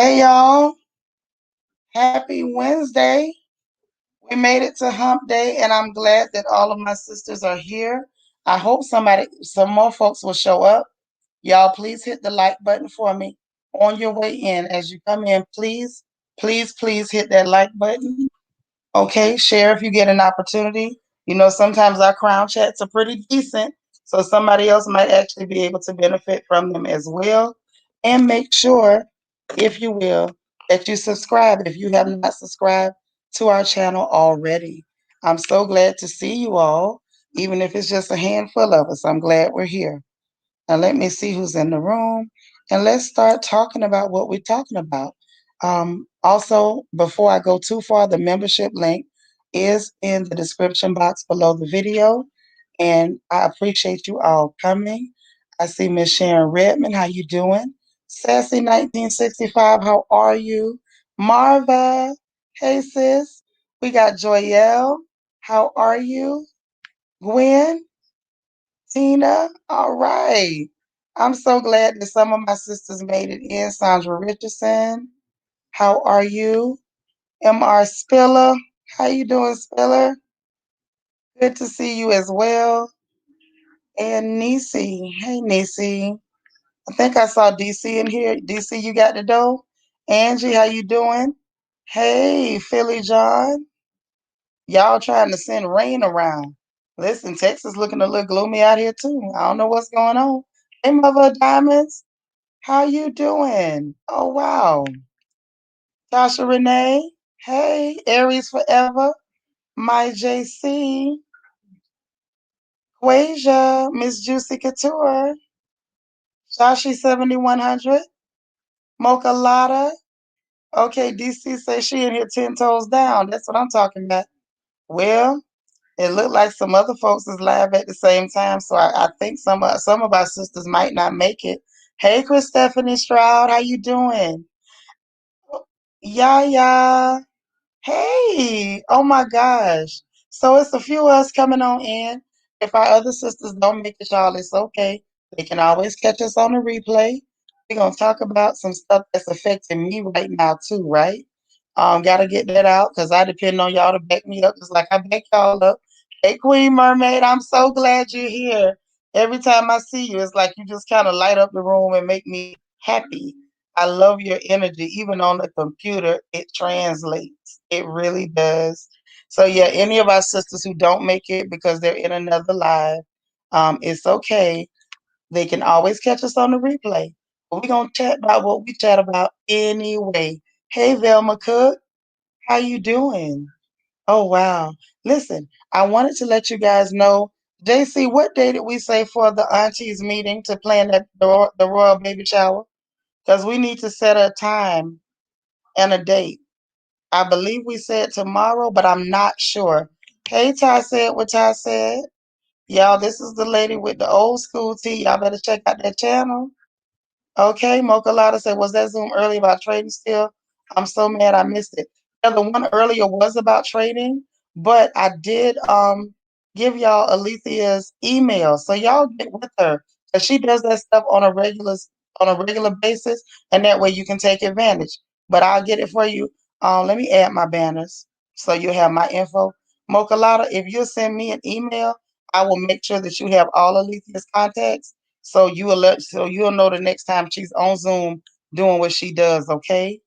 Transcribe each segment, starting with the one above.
Hey y'all, happy Wednesday. We made it to hump day and I'm glad that all of my sisters are here. I hope some more folks will show up. Y'all, please hit the like button for me on your way in. As you come in, please hit that like button. Okay, share if you get an opportunity. Sometimes our crown chats are pretty decent, so somebody else might actually be able to benefit from them as well. And make sure, if you will, that you subscribe if you have not subscribed to our channel already. I'm so glad to see you all, even if it's just a handful of us. I'm glad we're here. Now let me see who's in the room and let's start talking about what we're talking about. Also, before I go too far, the membership link is in the description box below the video. And I appreciate you all coming. I see Miss Sharon Redmond. How you doing? Sassy 1965, how are you? Marva, hey sis. We got Joyelle. How are you? Gwen, Tina, all right. I'm so glad that some of my sisters made it in. Sandra Richardson, how are you? MR Spiller, how you doing, Spiller? Good to see you as well. And Nisi, hey Nisi. I think I saw DC in here. DC, you got the dough? Angie, how you doing? Hey, Philly John. Y'all trying to send rain around. Listen, Texas looking a little gloomy out here too. I don't know what's going on. Hey, Mother of Diamonds. How you doing? Oh, wow. Tasha Renee. Hey, Aries Forever. My JC. Quasia. Miss Juicy Couture. Shashi 7100. Mocha Lotta. Okay, DC says she in here 10 toes down. That's what I'm talking about. Well, it looked like some other folks is live at the same time, so I think some of our sisters might not make it. Hey, Chris Stephanie Stroud, how you doing? Yeah. Hey, oh my gosh. So it's a few of us coming on in. If our other sisters don't make it, y'all, it's okay. They can always catch us on the replay. We're gonna talk about some stuff that's affecting me right now too, right? Gotta get that out because I depend on y'all to back me up just like I back y'all up. Hey Queen Mermaid, I'm so glad you're here. Every time I see you, it's like you just kind of light up the room and make me happy. I love your energy. Even on the computer, it translates. It really does. So yeah, any of our sisters who don't make it because they're in another live, it's okay. They can always catch us on the replay. But we're gonna chat about what we chat about anyway. Hey Velma Cook, how you doing? Oh wow. Listen, I wanted to let you guys know, JC, what day did we say for the aunties meeting to plan the royal baby shower? Because we need to set a time and a date. I believe we said tomorrow, but I'm not sure. Hey, Ty said what Ty said. Y'all, this is the lady with the old school tea. Y'all better check out that channel. Okay, Mocha Lotta said, was that Zoom early about trading still? I'm so mad I missed it. Yeah, the one earlier was about trading, but I did give y'all Alethea's email. So y'all get with her. Cause she does that stuff on a regular basis, and that way you can take advantage. But I'll get it for you. Let me add my banners so you have my info. Mocha Lotta, if you'll send me an email, I will make sure that you have all Alethea's contacts so you'll know the next time she's on Zoom doing what she does, okay?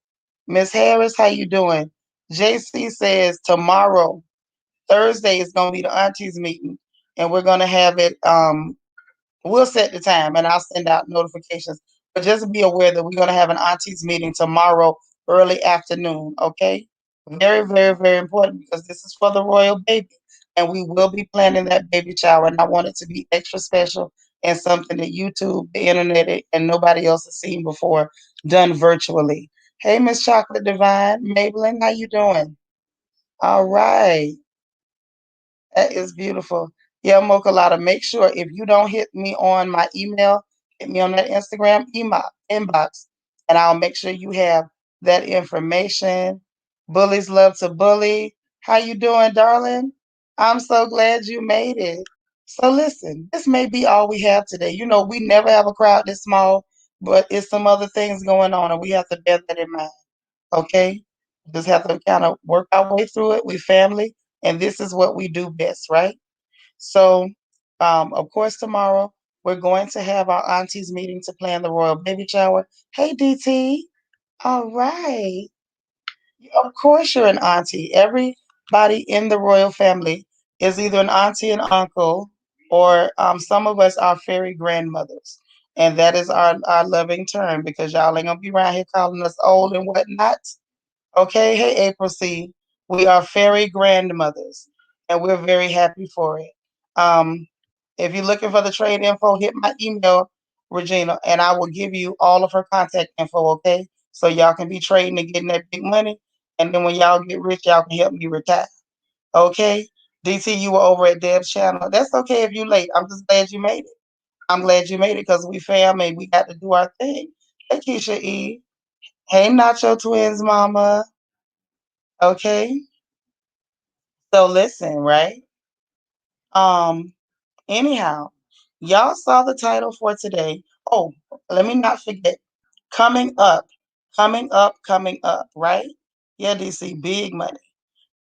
Miss Harris, how you doing? JC says tomorrow, Thursday is gonna be the aunties meeting, and we're gonna have it we'll set the time and I'll send out notifications. But just be aware that we're gonna have an aunties meeting tomorrow, early afternoon, okay? Very, very, very important because this is for the royal baby. And we will be planning that baby shower. And I want it to be extra special and something that YouTube, the internet, and nobody else has seen before done virtually. Hey, Miss Chocolate Divine, Maybelline, how you doing? All right. That is beautiful. Yeah, Mocha Lotta, make sure if you don't hit me on my email, hit me on that Instagram email inbox, and I'll make sure you have that information. Bullies love to bully. How you doing, darling? I'm so glad you made it. So listen, this may be all we have today. We never have a crowd this small. but it's some other things going on, and we have to bear that in mind. Okay, just have to kind of work our way through it. We family, and this is what we do best, right? So, of course, tomorrow we're going to have our aunties meeting to plan the royal baby shower. Hey, DT. All right. Of course, you're an auntie. Everybody in the royal family is either an auntie and uncle, or some of us are fairy grandmothers. And that is our loving term because y'all ain't gonna be around here calling us old and whatnot. Okay, hey April C. We are fairy grandmothers, and we're very happy for it. Um, if you're looking for the trade info, hit my email, Regina, and I will give you all of her contact info. Okay, so y'all can be trading and getting that big money, and then when y'all get rich, y'all can help me retire. Okay, DT, you were over at Deb's channel. That's okay if you late. I'm just glad you made it. I'm glad you made it because we family. We got to do our thing. Hey Keisha E. Hey Nacho Twins, Mama. Okay. So listen, right? Um, anyhow, y'all saw the title for today. Oh, let me not forget. Coming up, coming up, right? Yeah, DC, big money.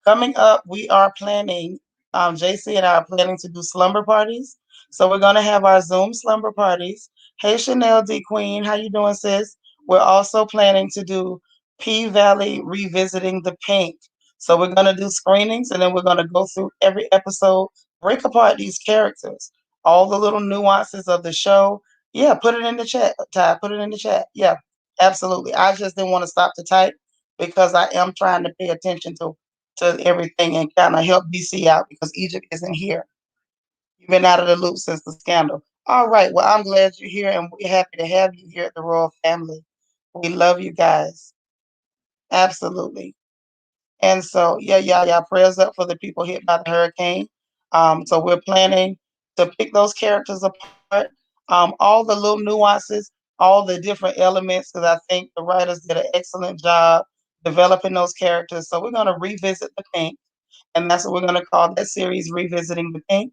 Coming up, we are planning, JC and I are planning to do slumber parties. So we're gonna have our Zoom slumber parties. Hey Chanel D Queen, how you doing, sis? We're also planning to do P Valley Revisiting the Pink. So we're gonna do screenings and then we're gonna go through every episode, break apart these characters, all the little nuances of the show. Yeah, put it in the chat, Ty. Put it in the chat. Yeah, absolutely. I just didn't want to stop to type because I am trying to pay attention to everything and kind of help DC out because Egypt isn't here. You've been out of the loop since the scandal. All right. Well, I'm glad you're here and we're happy to have you here at the Royal Family. We love you guys. Absolutely. And so, yeah, prayers up for the people hit by the hurricane. So we're planning to pick those characters apart, all the little nuances, all the different elements, because I think the writers did an excellent job developing those characters. So we're going to revisit the pink, and that's what we're going to call that series, Revisiting the Pink,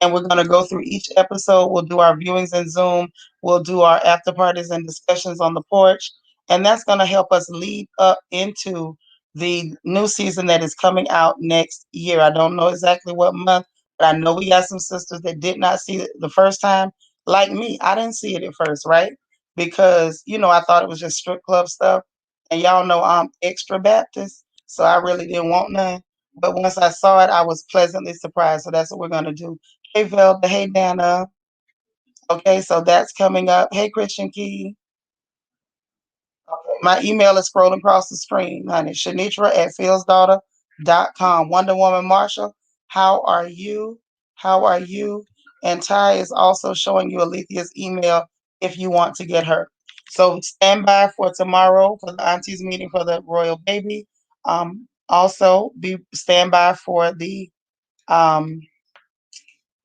and we're going to go through each episode. We'll do our viewings in Zoom. We'll do our after parties and discussions on the porch. And that's going to help us lead up into the new season that is coming out next year. I don't know exactly what month, but I know we got some sisters that did not see it the first time. Like me, I didn't see it at first, right? Because, I thought it was just strip club stuff. And y'all know I'm extra Baptist, so I really didn't want none. But once I saw it, I was pleasantly surprised. So that's what we're going to do. Hey, Velda. Hey, Dana. Okay, so that's coming up. Hey, Christian Key. Okay, my email is scrolling across the screen, honey. Shanitra at fieldsdaughter.com. Wonder Woman Marshall, how are you? How are you? And Ty is also showing you Alethea's email if you want to get her. So stand by for tomorrow for the aunties meeting for the royal baby. Also, be stand by for um,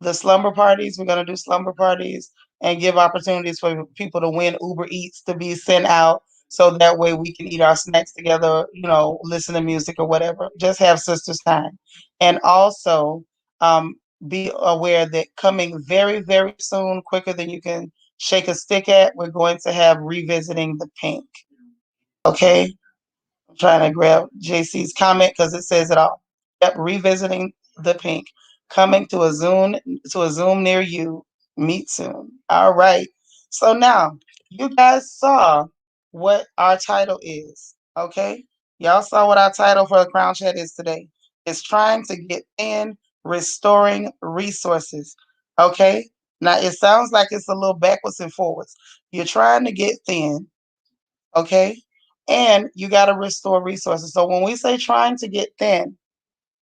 the slumber parties. We're going to do slumber parties and give opportunities for people to win Uber Eats to be sent out. So that way we can eat our snacks together, listen to music or whatever. Just have sisters time. And also um, be aware that coming very, very soon, quicker than you can shake a stick at, we're going to have Revisiting the Pink. Okay? I'm trying to grab JC's comment because it says it all. Yep, Revisiting the Pink. Coming to a Zoom near you. Meet soon. All right. So now you guys saw what our title is. Okay. Y'all saw what our title for the Crown Chat is today. It's trying to get thin, restoring resources. Okay. Now it sounds like it's a little backwards and forwards. You're trying to get thin, okay? And you got to restore resources. So when we say trying to get thin,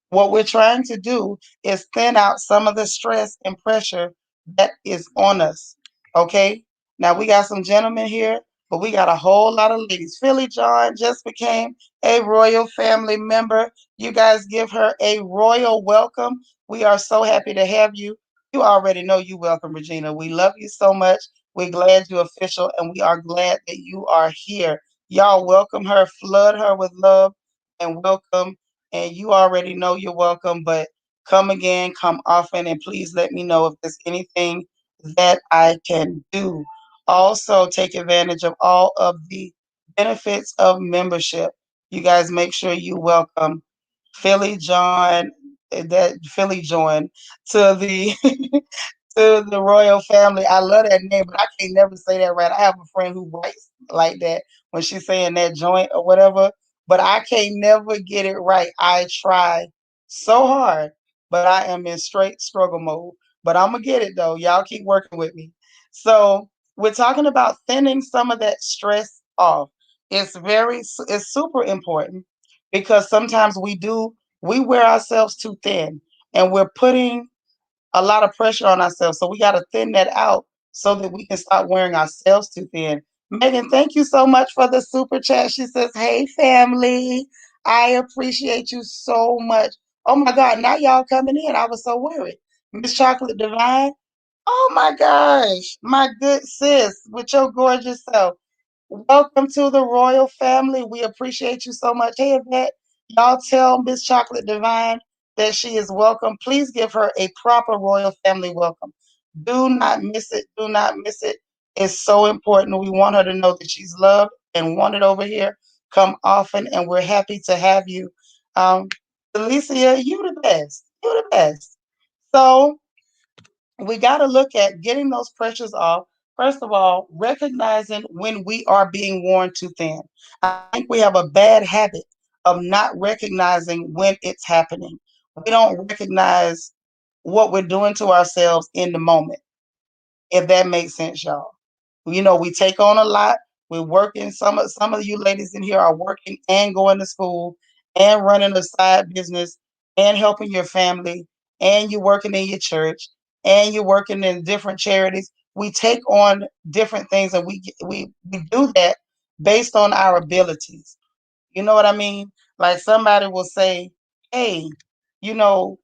what we're trying to do is thin out some of the stress and pressure that is on us. Okay. Now we got some gentlemen here, but we got a whole lot of ladies. Philly John just became a royal family member. You guys give her a royal welcome. We are so happy to have you. You already know you welcome, Regina. We love you so much. We're glad you're official, and we are glad that you are here. Y'all welcome her, flood her with love, and welcome, and you already know you're welcome, but come again, come often, and please let me know if there's anything that I can do. also take advantage of all of the benefits of membership. You guys make sure you welcome Philly John, that Philly join to the to the royal family. I love that name, but I can't never say that right. I have a friend who writes like that when she's saying that joint or whatever, but I can't never get it right. I try so hard, but I am in straight struggle mode. But I'm gonna get it though. Y'all keep working with me. So we're talking about thinning some of that stress off. It's super important because sometimes we wear ourselves too thin and we're putting a lot of pressure on ourselves. So we got to thin that out so that we can start wearing ourselves too thin. Megan, thank you so much for the super chat. She says, "Hey, family. I appreciate you so much." Oh my God, now y'all coming in. I was so worried. Miss Chocolate Divine. Oh my gosh, my good sis with your gorgeous self. Welcome to the royal family. We appreciate you so much. Hey, Yvette, y'all tell Miss Chocolate Divine that she is welcome. Please give her a proper royal family welcome. Do not miss it. Do not miss it. It's so important. We want her to know that she's loved and wanted over here. Come often, and we're happy to have you. Um, Alicia, you the best. You the best. So, we got to look at getting those pressures off. First of all, recognizing when we are being worn too thin. I think we have a bad habit of not recognizing when it's happening. We don't recognize what we're doing to ourselves in the moment, if that makes sense, y'all. We take on a lot. We're working. Some of you ladies in here are working and going to school and running a side business and helping your family, and you're working in your church and you're working in different charities. We take on different things, and we do that based on our abilities. You know what I mean? Like somebody will say, "Hey, you know,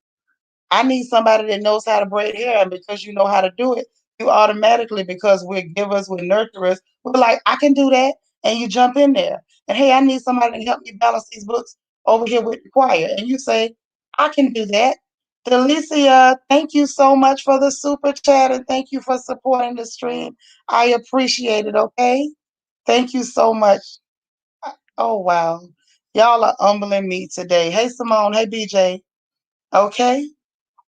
I need somebody that knows how to braid hair." And because you know how to do it, you automatically, because we're givers, we're nurturers, we're like, "I can do that." And you jump in there. And hey, I need somebody to help me balance these books over here with the choir. And you say, "I can do that." Delicia, thank you so much for the super chat and thank you for supporting the stream. I appreciate it, okay? Thank you so much. Oh, wow. Y'all are humbling me today. Hey, Simone. Hey, BJ. Okay.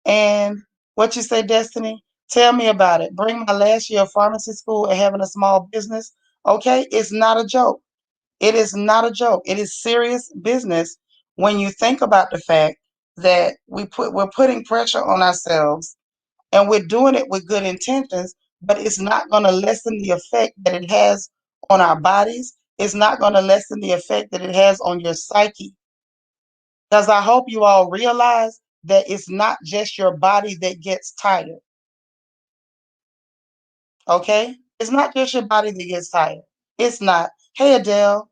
And what you say, Destiny? Tell me about it. Bring my last year of pharmacy school and having a small business. Okay, it's not a joke. It is not a joke. It is serious business when you think about the fact that we're putting pressure on ourselves and we're doing it with good intentions, but it's not going to lessen the effect that it has on our bodies. It's not going to lessen the effect that it has on your psyche. Because I hope you all realize that it's not just your body that gets tired. Okay? It's not just your body that gets tired. It's not. Hey, Adele,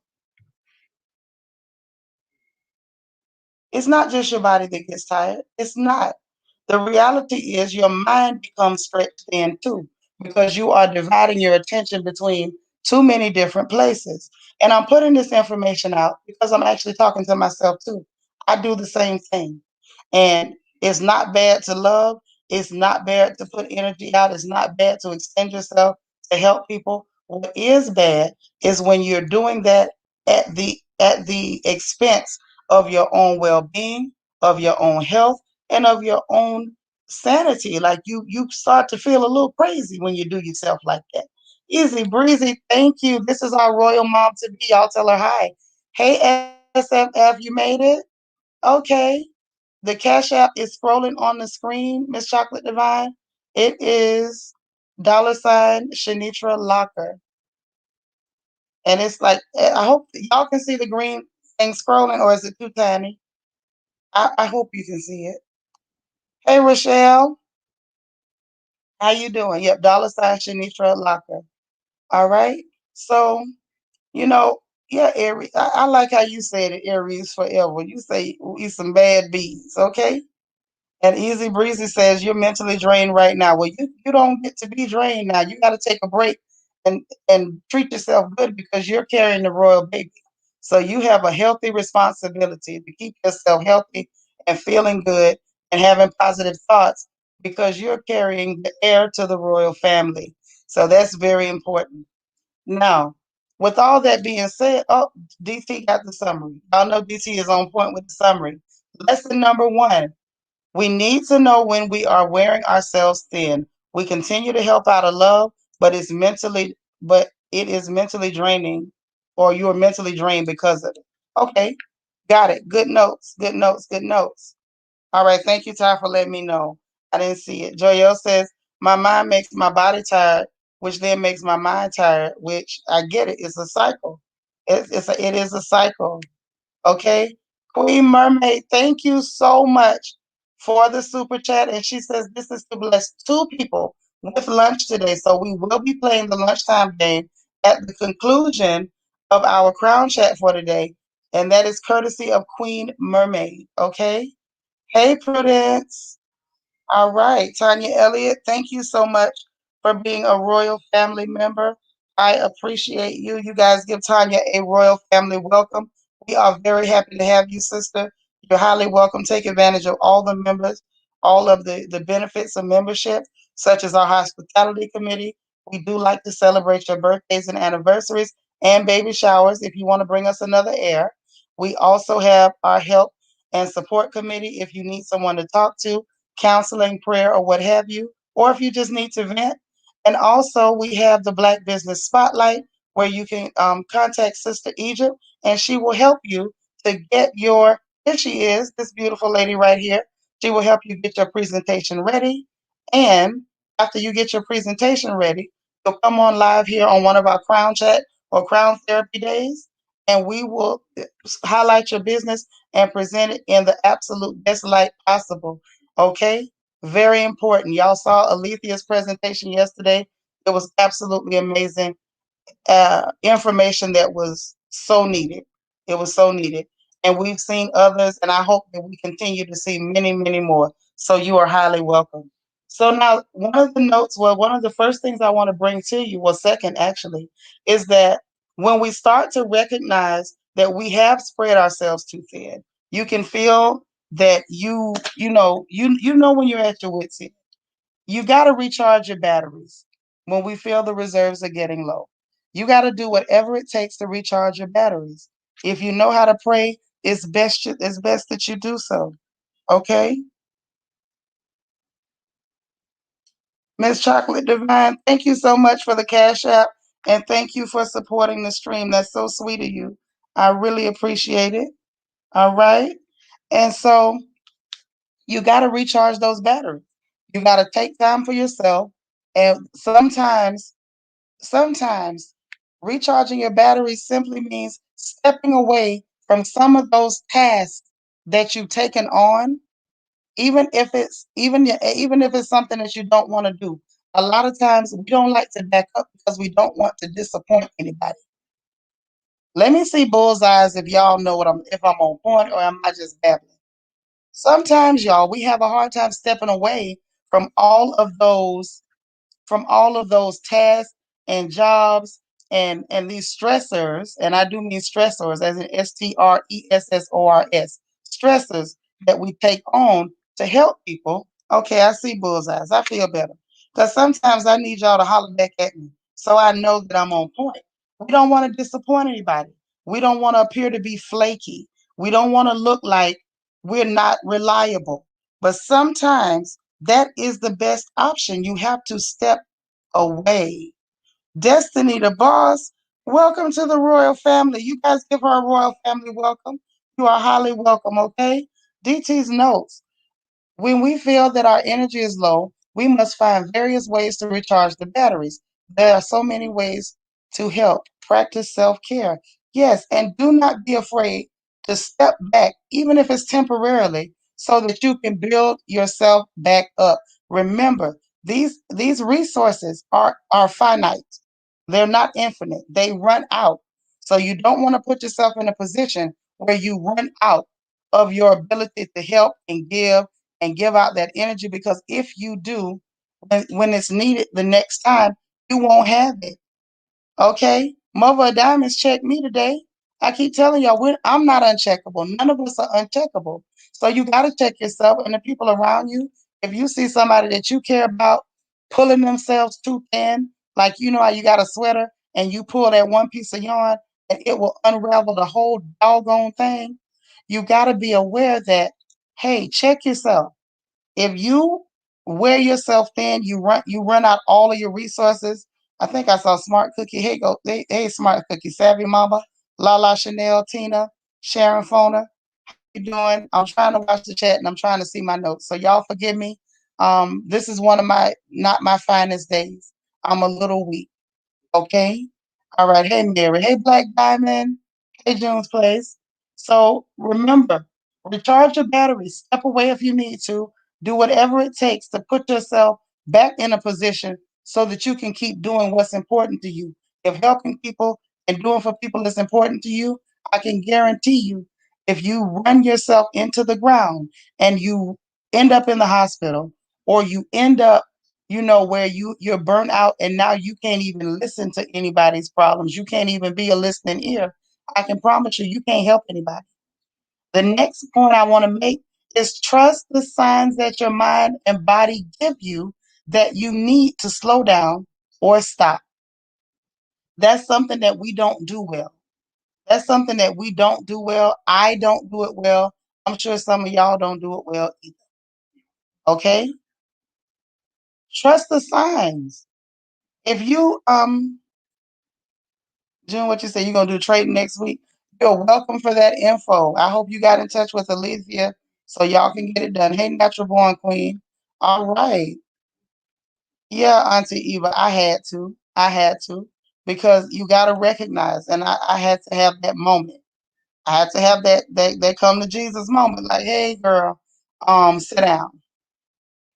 it's not just your body that gets tired. It's not. The reality is your mind becomes stretched thin too, because you are dividing your attention between too many different places. And I'm putting this information out because I'm actually talking to myself too. I do the same thing. And it's not bad to love. It's not bad to put energy out. It's not bad to extend yourself to help people. What is bad is when you're doing that at the expense of your own well-being, of your own health, and of your own sanity. Like you start to feel a little crazy when you do yourself like that. Easy breezy, thank you. This is our royal mom to be. Y'all tell her hi. Hey, SFF, you made it? Okay. The Cash App is scrolling on the screen, Miss Chocolate Divine. It is $ Shanitra Locker. And it's like, I hope y'all can see the green thing scrolling, or is it too tiny? I hope you can see it. Hey, Rochelle. How you doing? Yep, $ Shanitra Locker. All right. So, you know, yeah, Aries. I like how you said it, Aries forever. You say we some bad bees, okay? And Easy Breezy says you're mentally drained right now. Well, you don't get to be drained now. You got to take a break and treat yourself good because you're carrying the royal baby. So you have a healthy responsibility to keep yourself healthy and feeling good and having positive thoughts because you're carrying the heir to the royal family. So that's very important. Now, with all that being said, oh, DT got the summary. Y'all know DT is on point with the summary. Lesson number one, we need to know when we are wearing ourselves thin. We continue to help out of love, but it is mentally draining, or you are mentally drained because of it. Okay, got it. Good notes, good notes, good notes. All right, thank you, Ty, for letting me know. I didn't see it. Joyelle says, my mind makes my body tired, which then makes my mind tired, which I get it. It's a cycle. It is a cycle. Okay. Queen Mermaid, thank you so much for the super chat. And she says this is to bless two people with lunch today. So we will be playing the lunchtime game at the conclusion of our crown chat for today. And that is courtesy of Queen Mermaid. Okay. Hey, Prudence. All right, Tanya Elliott, thank you so much for being a royal family member. I appreciate you. You guys give Tanya a royal family welcome. We are very happy to have you, sister. You're highly welcome. Take advantage of all the members, all of the benefits of membership, such as our hospitality committee. We do like to celebrate your birthdays and anniversaries and baby showers if you want to bring us another air. We also have our help and support committee if you need someone to talk to, counseling, prayer, or what have you, or if you just need to vent. And also, we have the Black Business Spotlight where you can contact Sister Egypt and she will help you to get your, here she is, this beautiful lady right here. She will help you get your presentation ready. And after you get your presentation ready, you'll come on live here on one of our Crown Chat or Crown Therapy days, and we will highlight your business and present it in the absolute best light possible. Okay? Very important. Y'all saw Alethea's presentation yesterday. It was absolutely amazing. Information that was so needed. It was so needed. And we've seen others, and I hope that we continue to see many, many more. So you are highly welcome. So now, one of the first things I want to bring to you, well, second actually, is that when we start to recognize that we have spread ourselves too thin, you can feel that you know when you're at your wits' end. You got to recharge your batteries when we feel the reserves are getting low. You got to do whatever it takes to recharge your batteries. If you know how to pray, it's best that you do so. Okay? Miss Chocolate Divine, thank you so much for the Cash App and thank you for supporting the stream. That's so sweet of you. I really appreciate it. All right? And so you got to recharge those batteries. You got to take time for yourself. And sometimes recharging your batteries simply means stepping away from some of those tasks that you've taken on, even if it's something that you don't want to do. A lot of times we don't like to back up because we don't want to disappoint anybody. Let me see bullseyes if y'all know if I'm on point or am I just babbling. Sometimes, y'all, we have a hard time stepping away from all of those tasks and jobs and these stressors, and I do mean stressors as in stressors, stressors that we take on to help people. Okay, I see bullseyes. I feel better. Because sometimes I need y'all to holler back at me so I know that I'm on point. We don't want to disappoint anybody. We don't want to appear to be flaky. We don't want to look like we're not reliable. But sometimes that is the best option. You have to step away. Destiny, the boss, welcome to the royal family. You guys give her a royal family welcome. You are highly welcome, okay? DT's notes. When we feel that our energy is low, we must find various ways to recharge the batteries. There are so many ways to help. Practice self care. Yes, and do not be afraid to step back, even if it's temporarily, so that you can build yourself back up. Remember, these resources are finite. They're not infinite. They run out. So you don't want to put yourself in a position where you run out of your ability to help and give out that energy, because if you do, when it's needed the next time, you won't have it. Okay? Mother of Diamonds checked me today. I keep telling y'all, I'm not uncheckable. None of us are uncheckable. So you got to check yourself and the people around you. If you see somebody that you care about pulling themselves too thin, Like you know how you got a sweater and you pull that one piece of yarn and it will unravel the whole doggone thing. You got to be aware that, hey, check yourself. If you wear yourself thin, you run out all of your resources. I think I saw Smart Cookie. Hey, Smart Cookie, Savvy Mama, Lala Chanel, Tina, Sharon Fona. You doing? I'm trying to watch the chat and I'm trying to see my notes. So y'all forgive me. This is one of my not my finest days. I'm a little weak. Okay. All right. Hey, Mary. Hey, Black Diamond. Hey, June's Place. So remember, recharge your batteries. Step away if you need to. Do whatever it takes to put yourself back in a position so that you can keep doing what's important to you. If helping people and doing for people is important to you, I can guarantee you, if you run yourself into the ground and you end up in the hospital or you end up where you're burnt out and now you can't even listen to anybody's problems. You can't even be a listening ear. I can promise you, you can't help anybody. The next point I want to make is trust the signs that your mind and body give you that you need to slow down or stop. That's something that we don't do well. That's something that we don't do well. I don't do it well. I'm sure some of y'all don't do it well either. Okay? Trust the signs. If you June, what you say? You're gonna do trading next week? You're welcome for that info. I hope you got in touch with Alicia so y'all can get it done. Hey, Natural Born Queen. All right. Yeah, Auntie Eva, I had to. I had to because you gotta recognize, and I had to have that moment. I had to have that come to Jesus moment. Like, hey, girl, sit down,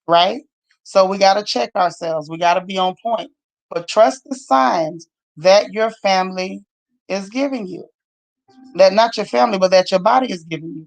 right? So we gotta check ourselves. We gotta be on point. But trust the signs that your family is giving you, that not your family, but that your body is giving you.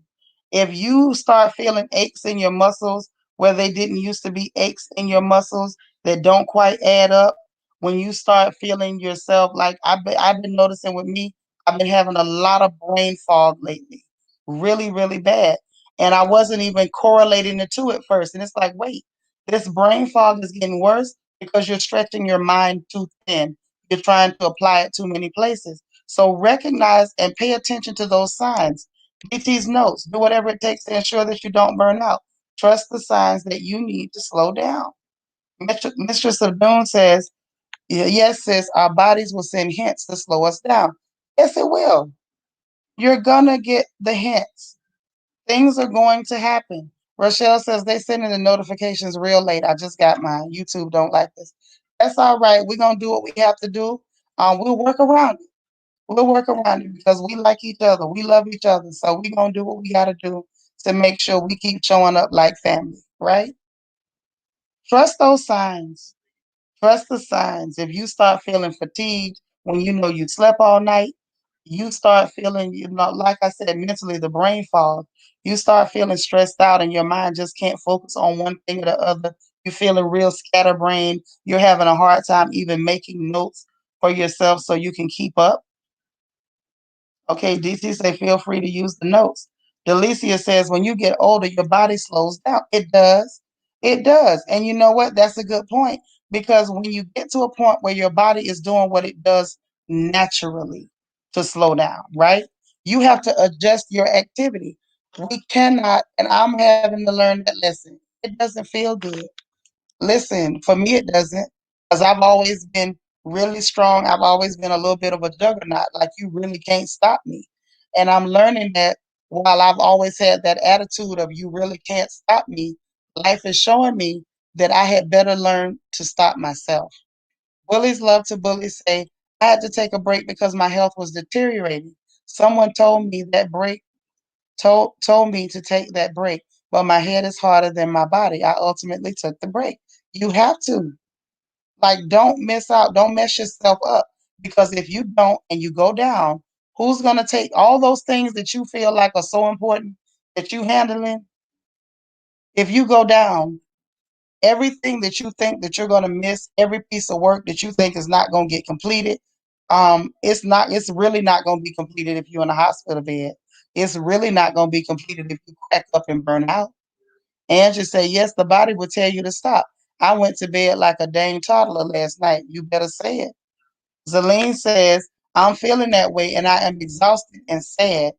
If you start feeling aches in your muscles where they didn't used to be aches in your muscles that don't quite add up, when you start feeling yourself, like I've been noticing with me, I've been having a lot of brain fog lately, really, really bad. And I wasn't even correlating the two at first. And it's like, wait, this brain fog is getting worse because you're stretching your mind too thin. You're trying to apply it too many places. So recognize and pay attention to those signs. DT's notes. Do whatever it takes to ensure that you don't burn out. Trust the signs that you need to slow down. Mistress of Doom says, yes, sis, our bodies will send hints to slow us down. Yes, it will. You're gonna get the hints. Things are going to happen. Rochelle says they sending the notifications real late. I just got mine. YouTube don't like this. That's all right. We're gonna do what we have to do. We'll work around it. We'll work around it because we like each other. We love each other. So we're gonna do what we gotta do to make sure we keep showing up like family, right? Trust those signs. Trust the signs. If you start feeling fatigued when you know you slept all night, you start feeling, like I said, mentally the brain fog. You start feeling stressed out and your mind just can't focus on one thing or the other. You're feeling real scatterbrained. You're having a hard time even making notes for yourself so you can keep up. Okay, DC say feel free to use the notes. Delicia says when you get older, your body slows down. It does. It does. And you know what? That's a good point because when you get to a point where your body is doing what it does naturally to slow down, right? You have to adjust your activity. We cannot, and I'm having to learn that lesson. It doesn't feel good. Listen, for me, it doesn't, because I've always been really strong. I've always been a little bit of a juggernaut. Like, you really can't stop me. And I'm learning that while I've always had that attitude of you really can't stop me, life is showing me that I had better learn to stop myself. Bullies love to bully say, I had to take a break because my health was deteriorating. Someone told me to take that break, but my head is harder than my body. I ultimately took the break. You have to. Like, don't miss out. Don't mess yourself up. Because if you don't and you go down, who's going to take all those things that you feel like are so important that you handling? If you go down, everything that you think that you're going to miss, every piece of work that you think is not going to get completed, it's really not going to be completed if you're in a hospital bed. It's really not going to be completed if you crack up and burn out. Angie say, yes, the body will tell you to stop. I went to bed like a dang toddler last night. You better say it. Zeline says, I'm feeling that way and I am exhausted and sad.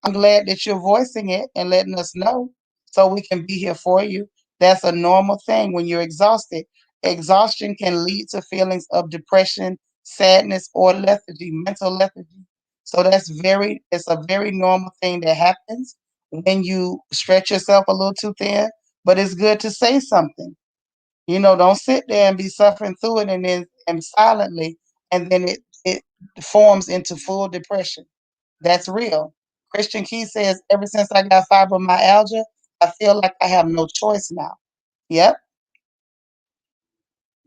I'm glad that you're voicing it and letting us know so we can be here for you. That's a normal thing when you're exhausted. Exhaustion can lead to feelings of depression, sadness, or lethargy, mental lethargy. So it's a very normal thing that happens when you stretch yourself a little too thin, but it's good to say something. Don't sit there and be suffering through it and silently, and then it forms into full depression. That's real. Christian Key says, ever since I got fibromyalgia, I feel like I have no choice now. Yep,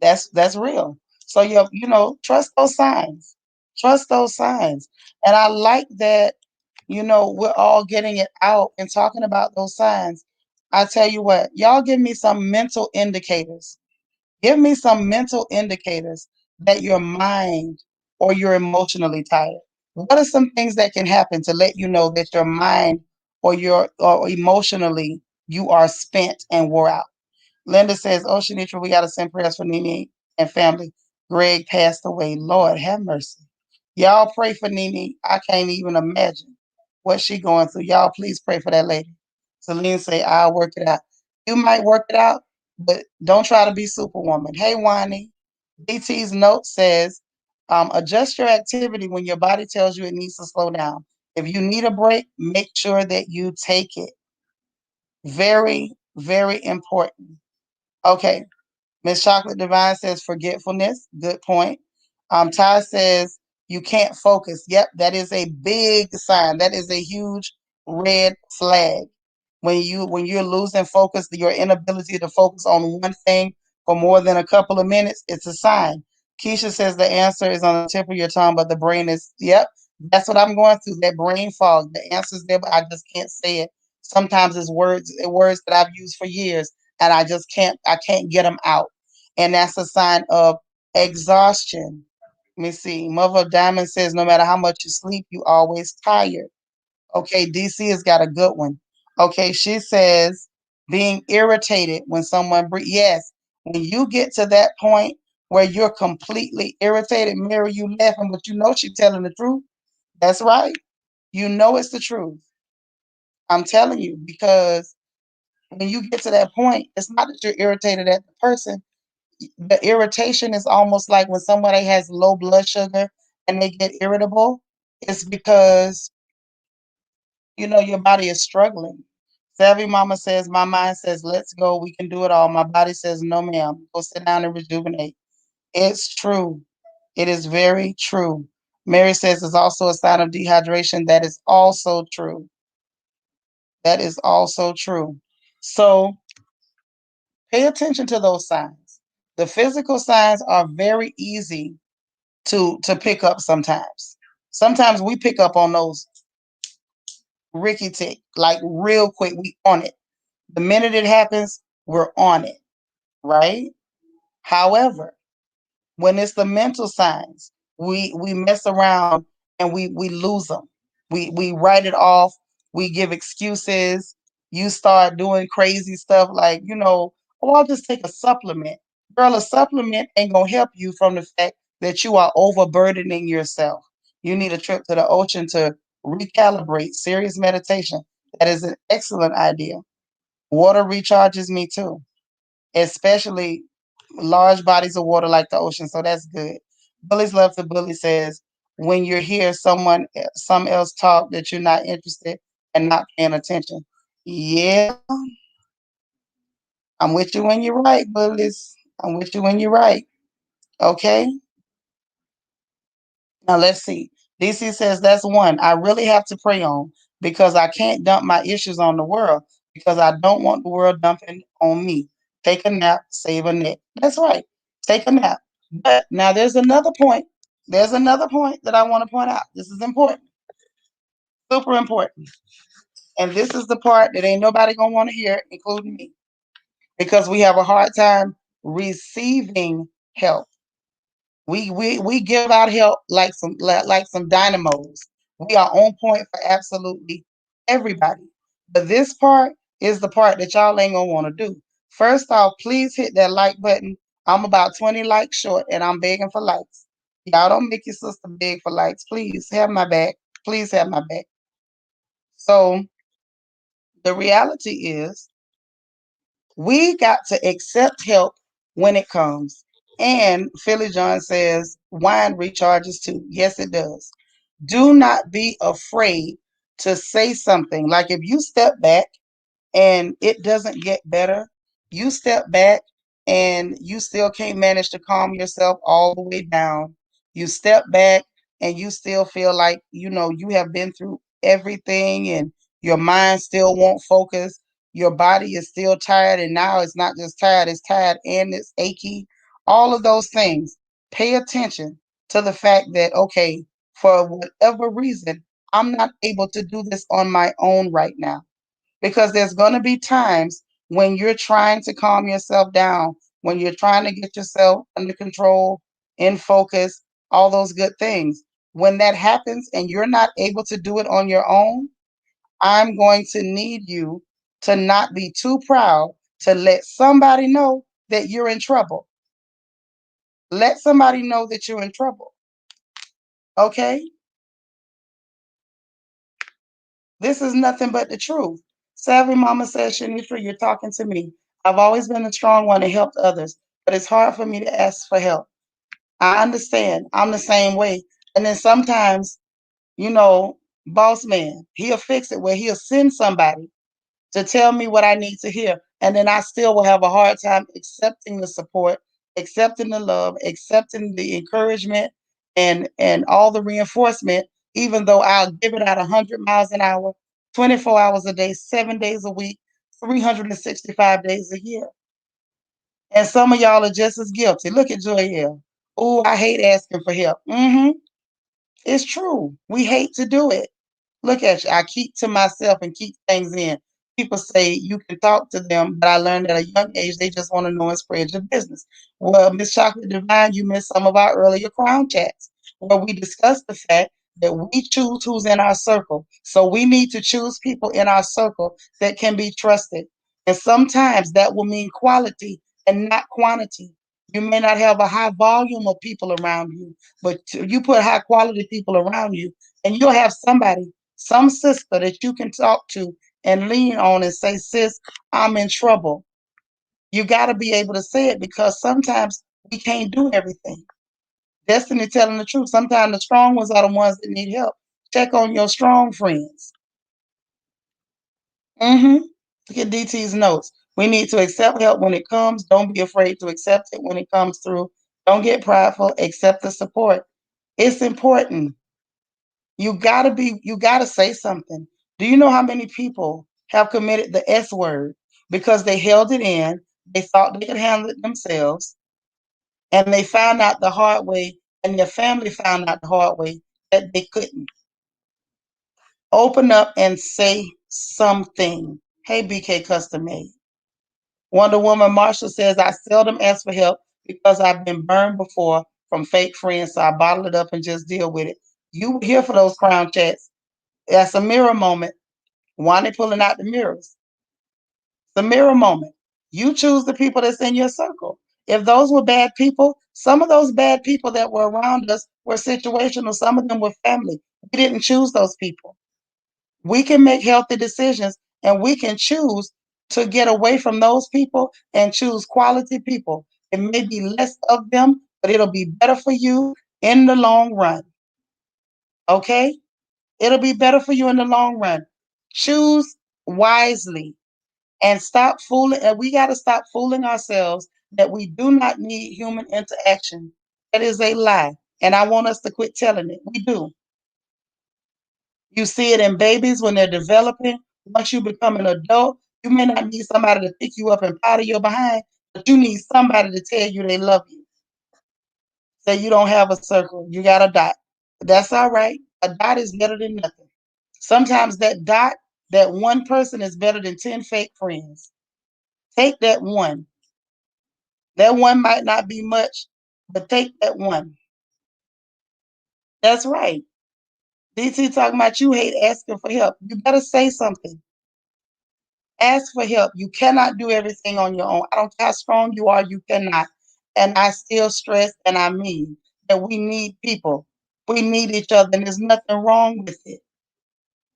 that's real. So trust those signs. Trust those signs. And I like that, we're all getting it out and talking about those signs. I tell you what, y'all give me some mental indicators. Give me some mental indicators that your mind or you're emotionally tired. What are some things that can happen to let you know that your mind or emotionally you are spent and wore out? Linda says, "Oh, Shanitra, we got to send prayers for Nene and family. Greg passed away. Lord have mercy. Y'all pray for Nene. I can't even imagine what she going through. Y'all please pray for that lady." Celine say, "I'll work it out." You might work it out, but don't try to be superwoman. Hey, Wani. DT's note says, adjust your activity when your body tells you it needs to slow down. If you need a break, make sure that you take it. Very, very important. Okay. Miss Chocolate Divine says forgetfulness. Good point. Ty says you can't focus. Yep, that is a big sign. That is a huge red flag. When you're losing focus, your inability to focus on one thing for more than a couple of minutes, it's a sign. Keisha says the answer is on the tip of your tongue, but the brain is, yep, that's what I'm going through. That brain fog. The answer's there, but I just can't say it. Sometimes it's words that I've used for years, and I can't get them out, and that's a sign of exhaustion. Let me see. Mother of Diamond says no matter how much you sleep, you always tired. Okay, DC has got a good one. Okay, she says being irritated when someone yes, when you get to that point where you're completely irritated, Mary, you laughing, but you know she's telling the truth. That's right. You know it's the truth. I'm telling you, because when you get to that point, it's not that you're irritated at the person. The irritation is almost like when somebody has low blood sugar and they get irritable, it's because your body is struggling. Savvy Mama says, my mind says, let's go. We can do it all. My body says, no, ma'am. Go sit down and rejuvenate. It's true. It is very true. Mary says it's also a sign of dehydration. That is also true. That is also true. So pay attention to those signs. The physical signs are very easy to pick up sometimes. Sometimes we pick up on those Ricky tick, like real quick. We on it. The minute it happens, we're on it, right? However, when it's the mental signs, we mess around and we lose them. We write it off. We give excuses. You start doing crazy stuff like, oh, I'll just take a supplement. Girl, a supplement ain't gonna help you from the fact that you are overburdening yourself. You need a trip to the ocean to recalibrate. Serious meditation. That is an excellent idea. Water recharges me too, especially large bodies of water like the ocean. So that's good. Bullies love to bully says, when you hear some else talk that you're not interested and not paying attention. Yeah, I'm with you when you're right, bullies. I'm with you when you're right. Okay. Now let's see. DC says that's one I really have to pray on because I can't dump my issues on the world because I don't want the world dumping on me. Take a nap, save a neck. That's right. Take a nap. But now there's another point. There's another point that I want to point out. This is important, super important. And this is the part that ain't nobody gonna want to hear, including me, because we have a hard time receiving help. We give out help like some dynamos. We are on point for absolutely everybody. But this part is the part that y'all ain't gonna want to do. First off, please hit that like button. I'm about 20 likes short and I'm begging for likes. Y'all don't make your sister beg for likes. Please have my back. Please have my back. So the reality is we got to accept help when it comes. And Philly John says wine recharges too. Yes, it does. Do not be afraid to say something. Like if you step back and it doesn't get better, you step back and you still can't manage to calm yourself all the way down. You step back and you still feel like, you have been through everything and your mind still won't focus. Your body is still tired, and now it's not just tired and it's achy. All of those things. Pay attention to the fact that, okay, for whatever reason, I'm not able to do this on my own right now, because there's going to be times when you're trying to calm yourself down, when you're trying to get yourself under control, in focus, all those good things. When that happens and you're not able to do it on your own, I'm going to need you to not be too proud to let somebody know that you're in trouble. Let somebody know that you're in trouble. Okay? This is nothing but the truth. Savvy Mama says, Shanifra, you're talking to me. I've always been the strong one and helped others, but it's hard for me to ask for help. I understand. I'm the same way. And then sometimes, you know, boss man, he'll fix it where he'll send somebody to tell me what I need to hear. And then I still will have a hard time accepting the support, accepting the love, accepting the encouragement and all the reinforcement, even though I'll give it out 100 miles an hour, 24 hours a day, 7 days a week, 365 days a year. And some of y'all are just as guilty. Look at Joyelle. Oh, I hate asking for help. It's true. We hate to do it. Look at you. I keep to myself and keep things in. People say you can talk to them, but I learned at a young age they just want to know and spread your business. Well, Miss Chocolate Divine, you missed some of our earlier crown chats where we discussed the fact that we choose who's in our circle. So we need to choose people in our circle that can be trusted. And sometimes that will mean quality and not quantity. You may not have a high volume of people around you, but you put high quality people around you, and you'll have somebody, some sister that you can talk to and lean on and say, sis, I'm in trouble. You got to be able to say it, because sometimes we can't do everything. Destiny telling the truth. Sometimes the strong ones are the ones that need help. Check on your strong friends. Look at DT's notes. We need to accept help when it comes. Don't be afraid to accept it when it comes through. Don't get prideful. Accept the support. It's important. You gotta say something. Do you know how many people have committed the S word because they held it in, they thought they could handle it themselves, and they found out the hard way, and their family found out the hard way that they couldn't. Open up and say something. Hey, BK Custom Made. Wonder Woman Marshall says, I seldom ask for help because I've been burned before from fake friends, so I bottle it up and just deal with it. You were here for those crown chats. That's a mirror moment. Why they pulling out the mirrors? The mirror moment. You choose the people that's in your circle. If those were bad people, some of those bad people that were around us were situational. Some of them were family. We didn't choose those people. We can make healthy decisions, and we can choose to get away from those people and choose quality people. It may be less of them, but it'll be better for you in the long run. Okay? It'll be better for you in the long run. Choose wisely and stop fooling. And we got to stop fooling ourselves that we do not need human interaction. That is a lie. And I want us to quit telling it. We do. You see it in babies when they're developing. Once you become an adult, you may not need somebody to pick you up and powder your behind, but you need somebody to tell you they love you. Say you don't have a circle, you got a dot. That's all right. A dot is better than nothing. Sometimes that dot, that one person is better than 10 fake friends. Take that one. That one might not be much, but take that one. That's right. DT talking about you hate asking for help. You better say something. Ask for help. You cannot do everything on your own. I don't care how strong you are, you cannot. And I still stress and I mean that we need people. We need each other, and there's nothing wrong with it.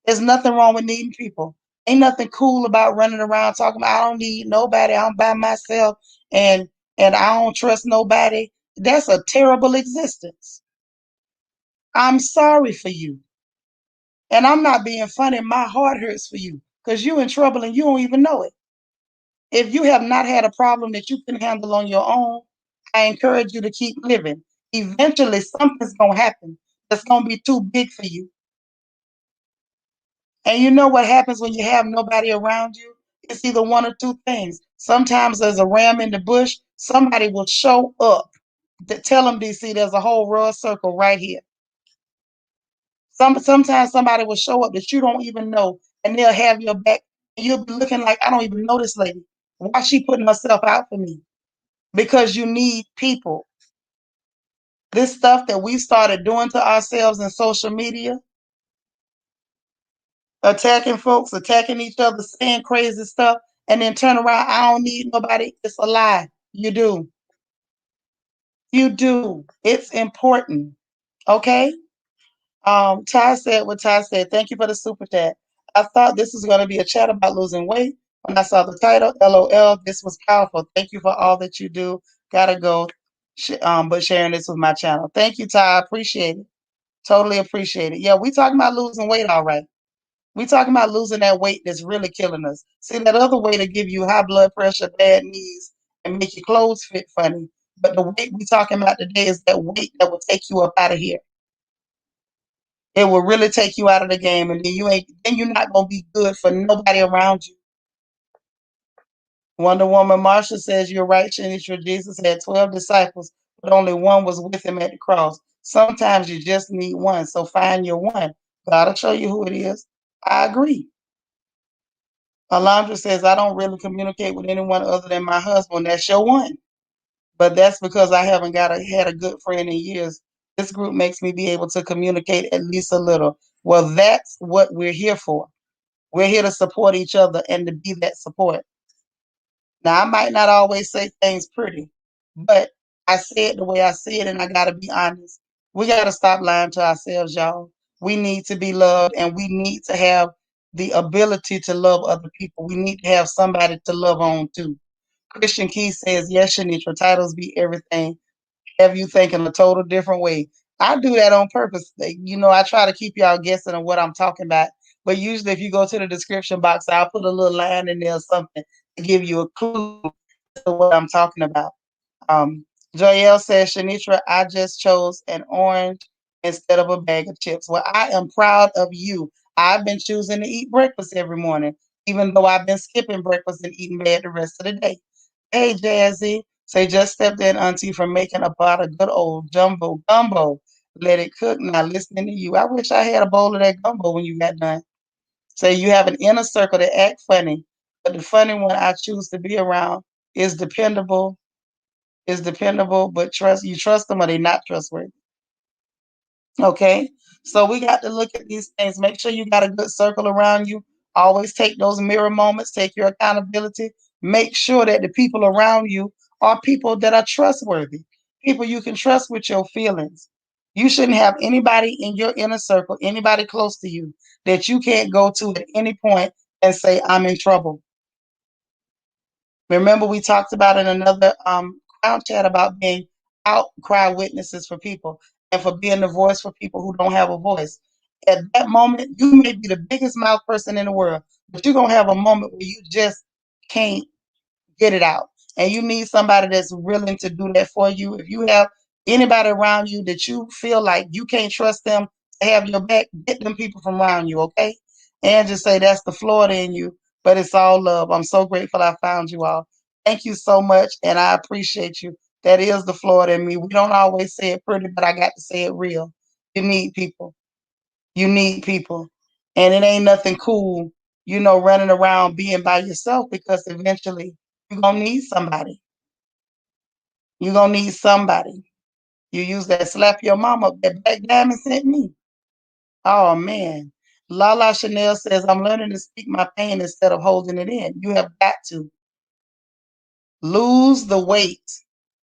There's nothing wrong with needing people. Ain't nothing cool about running around talking about I don't need nobody, I'm by myself, and I don't trust nobody. That's a terrible existence. I'm sorry for you. And I'm not being funny. My heart hurts for you because you're in trouble and you don't even know it. If you have not had a problem that you can handle on your own, I encourage you to keep living. Eventually, something's going to happen that's going to be too big for you. And you know what happens when you have nobody around you? It's either one or two things. Sometimes there's a ram in the bush. Somebody will show up. Tell them, DC, there's a whole royal circle right here. Sometimes somebody will show up that you don't even know, and they'll have your back. And you'll be looking like, I don't even know this lady. Why is she putting herself out for me? Because you need people. This stuff that we started doing to ourselves in social media, attacking folks, attacking each other, saying crazy stuff, and then turn around, I don't need nobody. It's a lie. You do. You do. It's important. Okay? Ty said what Ty said. Thank you for the super chat. I thought this was going to be a chat about losing weight. When I saw the title, LOL, this was powerful. Thank you for all that you do. Gotta go, but sharing this with my channel. Thank you, Ty. I appreciate it. Totally appreciate it. Yeah, we talking about losing weight, all right. We talking about losing that weight that's really killing us. See, that other way to give you high blood pressure, bad knees, and make your clothes fit funny. But the weight we talking about today is that weight that will take you up out of here. It will really take you out of the game, and then you're not gonna be good for nobody around you. Wonder Woman Marsha says you're right, Shanisha. Jesus had 12 disciples, but only one was with him at the cross. Sometimes you just need one, so find your one. God'll show you who it is. I agree. Alondra says I don't really communicate with anyone other than my husband. That's your one. But that's because I haven't had a good friend in years. This group makes me be able to communicate at least a little. Well, that's what we're here for. We're here to support each other and to be that support. Now, I might not always say things pretty, but I say it the way I say it, and I got to be honest. We got to stop lying to ourselves, y'all. We need to be loved, and we need to have the ability to love other people. We need to have somebody to love on too. Christian Key says, yes, Shanitra, titles be everything. Have you thinking a total different way? I do that on purpose. I try to keep y'all guessing on what I'm talking about. But usually, if you go to the description box, I'll put a little line in there or something to give you a clue to what I'm talking about. Um, Joelle says, Shanitra, I just chose an orange instead of a bag of chips. Well, I am proud of you. I've been choosing to eat breakfast every morning, even though I've been skipping breakfast and eating bad the rest of the day. Hey, Jazzy. Say, just stepped in, Auntie, from making a pot of good old jumbo gumbo. Let it cook. Now, listening to you. I wish I had a bowl of that gumbo when you got done. Say, you have an inner circle that act funny, but the funny one I choose to be around is dependable, but trust them or they not trustworthy. Okay. So we got to look at these things. Make sure you got a good circle around you. Always take those mirror moments, take your accountability. Make sure that the people around you are people that are trustworthy, people you can trust with your feelings. You shouldn't have anybody in your inner circle, anybody close to you that you can't go to at any point and say, I'm in trouble. Remember, we talked about in another crowd chat about being outcry witnesses for people and for being the voice for people who don't have a voice. At that moment, you may be the biggest mouth person in the world, but you're going to have a moment where you just can't get it out. And you need somebody that's willing to do that for you. If you have anybody around you that you feel like you can't trust them to have your back, get them people from around you, okay? And just say that's the Florida in you, but it's all love. I'm so grateful I found you all. Thank you so much, and I appreciate you. That is the Florida in me. We don't always say it pretty, but I got to say it real. You need people. You need people. And it ain't nothing cool, running around being by yourself because eventually you're going to need somebody. You're going to need somebody. You use that slap your mama that Black Diamond sent me. Oh, man. Lala Chanel says, I'm learning to speak my pain instead of holding it in. You have got to lose the weight.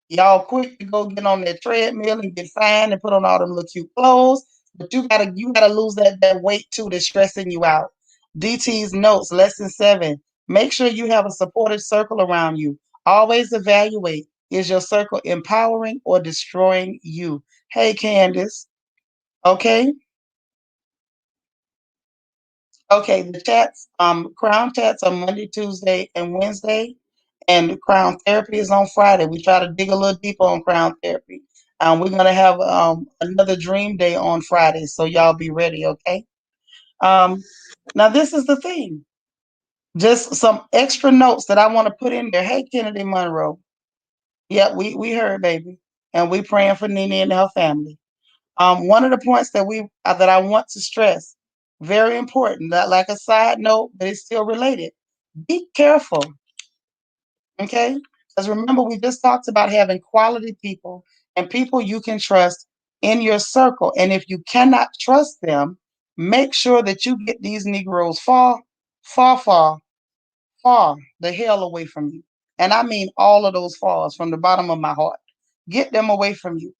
Y'all quick to go get on that treadmill and get fine and put on all them little cute clothes. But you gotta lose that weight too that's stressing you out. DT's notes, lesson 7. Make sure you have a supportive circle around you. Always evaluate. Is your circle empowering or destroying you? Hey Candace. Okay. Okay, the chats, Crown chats are Monday, Tuesday, and Wednesday, and Crown Therapy is on Friday. We try to dig a little deeper on Crown Therapy. We're gonna have another Dream Day on Friday, so y'all be ready, okay? Um, Now this is the thing. Just some extra notes that I want to put in there. Hey, Kennedy Monroe. Yeah, we heard, baby, and we praying for Nene and her family. One of the points that I want to stress, very important, not like a side note, but it's still related. Be careful, okay? Because remember, we just talked about having quality people and people you can trust in your circle. And if you cannot trust them, make sure that you get these Negroes far, far, far, far the hell away from you. And I mean all of those falls from the bottom of my heart. Get them away from you,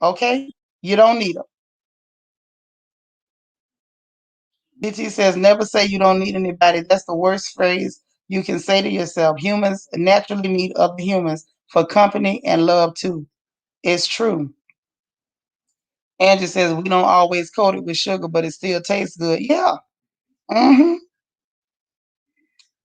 okay? You don't need them. BT says, never say you don't need anybody. That's the worst phrase you can say to yourself. Humans naturally need other humans for company and love too. It's true. Angie says, we don't always coat it with sugar, but it still tastes good. Yeah. Mm-hmm.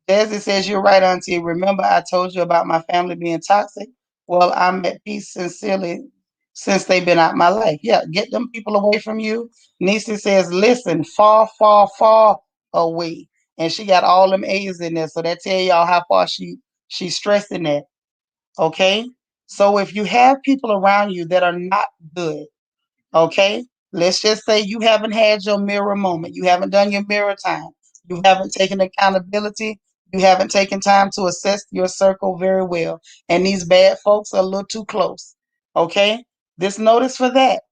Desi says, you're right, Auntie. Remember, I told you about my family being toxic? Well, I'm at peace sincerely since they've been out my life. Yeah, get them people away from you. Nisi says, listen, far, far, far away. And she got all them A's in there. So that tell y'all how far she's stressing that. Okay? So if you have people around you that are not good, okay? Let's just say you haven't had your mirror moment. You haven't done your mirror time. You haven't taken accountability. You haven't taken time to assess your circle very well. And these bad folks are a little too close. Okay? This notice for that.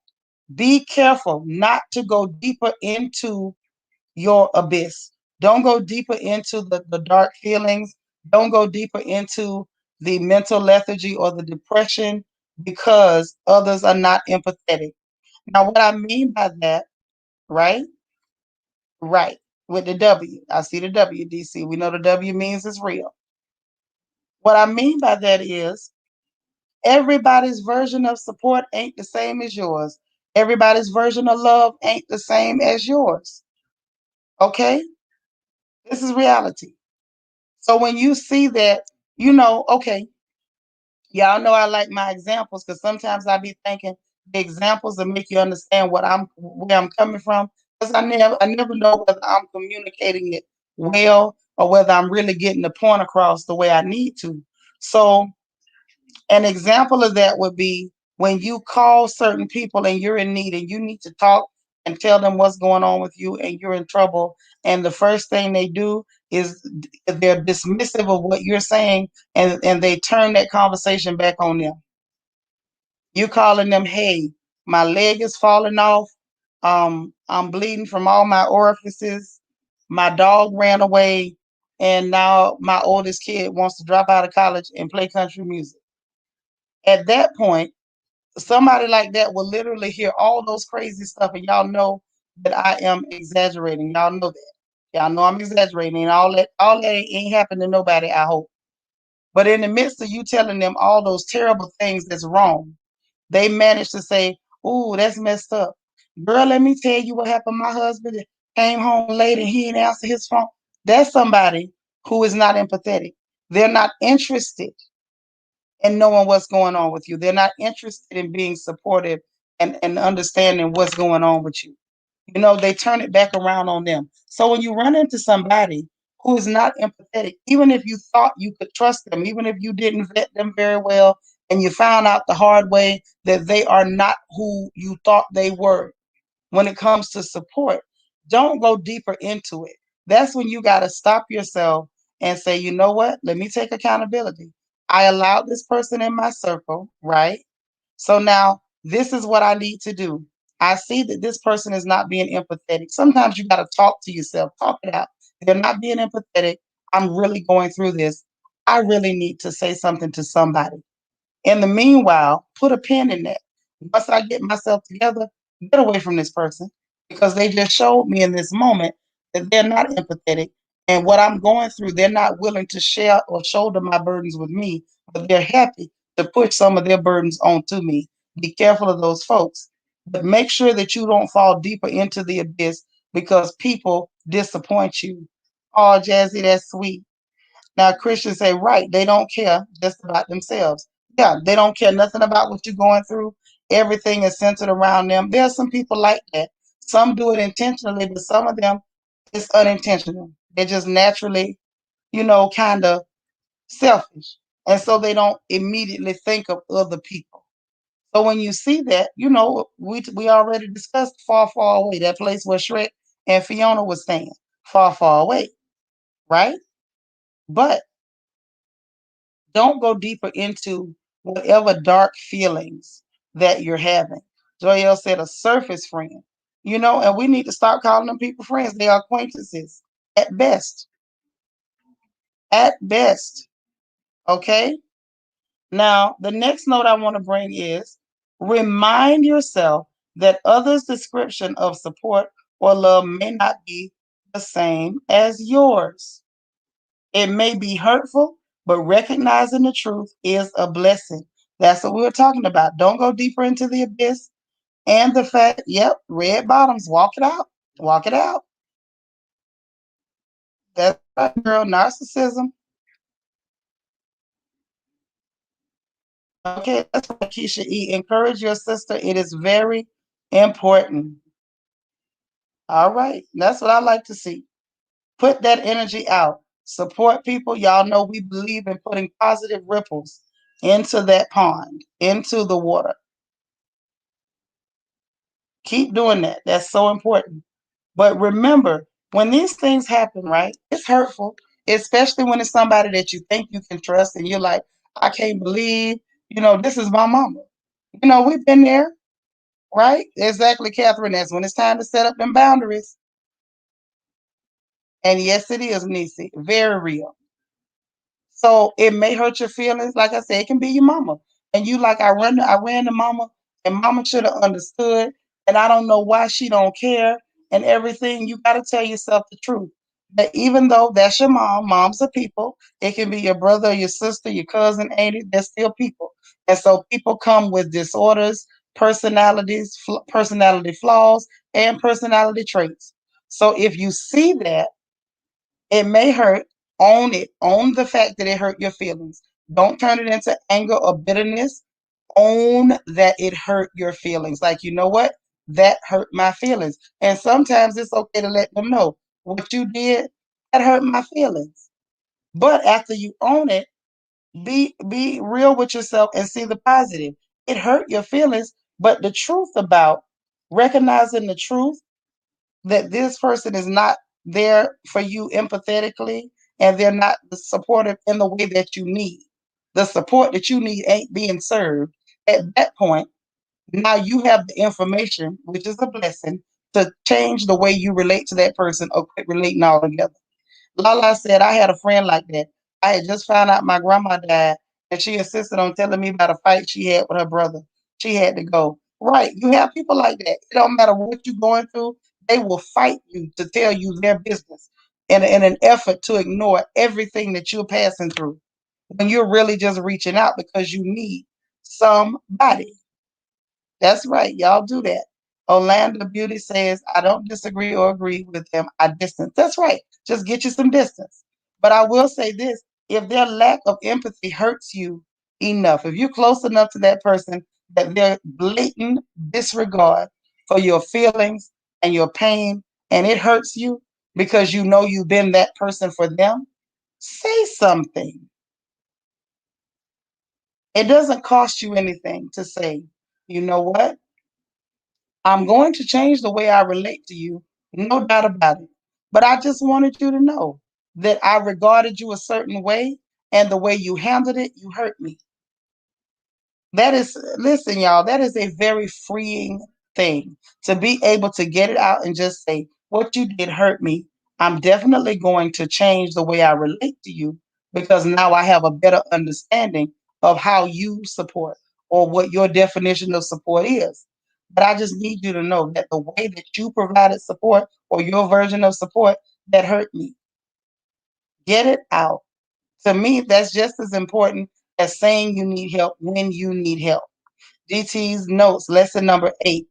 Be careful not to go deeper into your abyss. Don't go deeper into the dark feelings. Don't go deeper into the mental lethargy or the depression because others are not empathetic. Now, what I mean by that, right? Right. With the W. I see the W, DC. We know the W means it's real. What I mean by that is everybody's version of support ain't the same as yours. Everybody's version of love ain't the same as yours. Okay? This is reality. So when you see that, okay, y'all know I like my examples because sometimes I be thinking the examples will make you understand where I'm coming from. Because I never know whether I'm communicating it well or whether I'm really getting the point across the way I need to. So an example of that would be when you call certain people and you're in need and you need to talk and tell them what's going on with you and you're in trouble. And the first thing they do is they're dismissive of what you're saying and they turn that conversation back on them. You calling them, hey, my leg is falling off. I'm bleeding from all my orifices. My dog ran away. And now my oldest kid wants to drop out of college and play country music. At that point, somebody like that will literally hear all those crazy stuff, and y'all know that I am exaggerating. Y'all know that. Y'all know I'm exaggerating, and all that ain't happened to nobody, I hope. But in the midst of you telling them all those terrible things that's wrong, they managed to say, "Ooh, that's messed up." Girl, let me tell you what happened. My husband came home late and he didn't answer his phone. That's somebody who is not empathetic. They're not interested and knowing what's going on with you. They're not interested in being supportive and understanding what's going on with you. They turn it back around on them. So when you run into somebody who is not empathetic, even if you thought you could trust them, even if you didn't vet them very well, and you found out the hard way that they are not who you thought they were when it comes to support, don't go deeper into it. That's when you got to stop yourself and say, you know what? Let me take accountability. I allowed this person in my circle, right? So now this is what I need to do. I see that this person is not being empathetic. Sometimes you got to talk to yourself, talk it out. They're not being empathetic. I'm really going through this. I really need to say something to somebody. In the meanwhile, put a pin in that. Once I get myself together, get away from this person because they just showed me in this moment that they're not empathetic. And what I'm going through, they're not willing to share or shoulder my burdens with me, but they're happy to push some of their burdens onto me. Be careful of those folks. But make sure that you don't fall deeper into the abyss because people disappoint you. Oh, Jazzy, that's sweet. Now, Christians say, right, they don't care just about themselves. Yeah, they don't care nothing about what you're going through. Everything is centered around them. There are some people like that. Some do it intentionally, but some of them it's unintentional. They're just naturally, kind of selfish. And so they don't immediately think of other people. So when you see that, we already discussed far, far away, that place where Shrek and Fiona was staying, far, far away, right? But don't go deeper into whatever dark feelings that you're having. Joelle said a surface friend, and we need to stop calling them people friends. They are acquaintances at best. At best. Okay. Now, the next note I want to bring is remind yourself that others' description of support or love may not be the same as yours. It may be hurtful, but recognizing the truth is a blessing. That's what we were talking about. Don't go deeper into the abyss. And the fact, yep, red bottoms, walk it out. Walk it out. That's right, girl. Narcissism. Okay, that's what Keisha E. Encourage your sister. It is very important. All right. That's what I like to see. Put that energy out. Support people. Y'all know we believe in putting positive ripples into that pond, into the water. Keep doing that. That's so important. But remember, when these things happen, right, it's hurtful, especially when it's somebody that you think you can trust and you're like, I can't believe, this is my mama. We've been there, right? Exactly, Catherine. That's when it's time to set up them boundaries. And yes, it is, Nisi. Very real. So it may hurt your feelings. Like I said, it can be your mama. And you like, I ran to mama and mama should have understood. And I don't know why she don't care and everything. You got to tell yourself the truth. That even though that's your mom, moms are people. It can be your brother, your sister, your cousin, auntie. They're still people. And so people come with disorders, personalities, personality flaws, and personality traits. So if you see that, it may hurt. Own it. Own the fact that it hurt your feelings. Don't turn it into anger or bitterness. Own that it hurt your feelings. Like, you know what? That hurt my feelings. And sometimes it's okay to let them know what you did, that hurt my feelings. But after you own it, be real with yourself and see the positive. It hurt your feelings, but the truth about recognizing the truth that this person is not there for you empathetically and they're not supportive in the way that you need. The support that you need ain't being served. At that point, now you have the information, which is a blessing, to change the way you relate to that person or quit relating altogether. Lala said, I had a friend like that. I had just found out my grandma died, and she insisted on telling me about a fight she had with her brother. She had to go. Right. You have people like that. It don't matter what you're going through, they will fight you to tell you their business in an effort to ignore everything that you're passing through when you're really just reaching out because you need somebody. That's right. Y'all do that. Orlando Beauty says, I don't disagree or agree with them. I distance. That's right. Just get you some distance. But I will say this, if their lack of empathy hurts you enough, if you're close enough to that person that their blatant disregard for your feelings and your pain and it hurts you because you know you've been that person for them, say something. It doesn't cost you anything to say, you know what? I'm going to change the way I relate to you, no doubt about it. But I just wanted you to know that I regarded you a certain way, and the way you handled it, you hurt me. That is, listen, y'all, that is a very freeing. thing to be able to get it out and just say, what you did hurt me. I'm definitely going to change the way I relate to you because now I have a better understanding of how you support or what your definition of support is. But I just need you to know that the way that you provided support or your version of support that hurt me, get it out. To me, that's just as important as saying you need help when you need help. DT's notes, lesson number 8.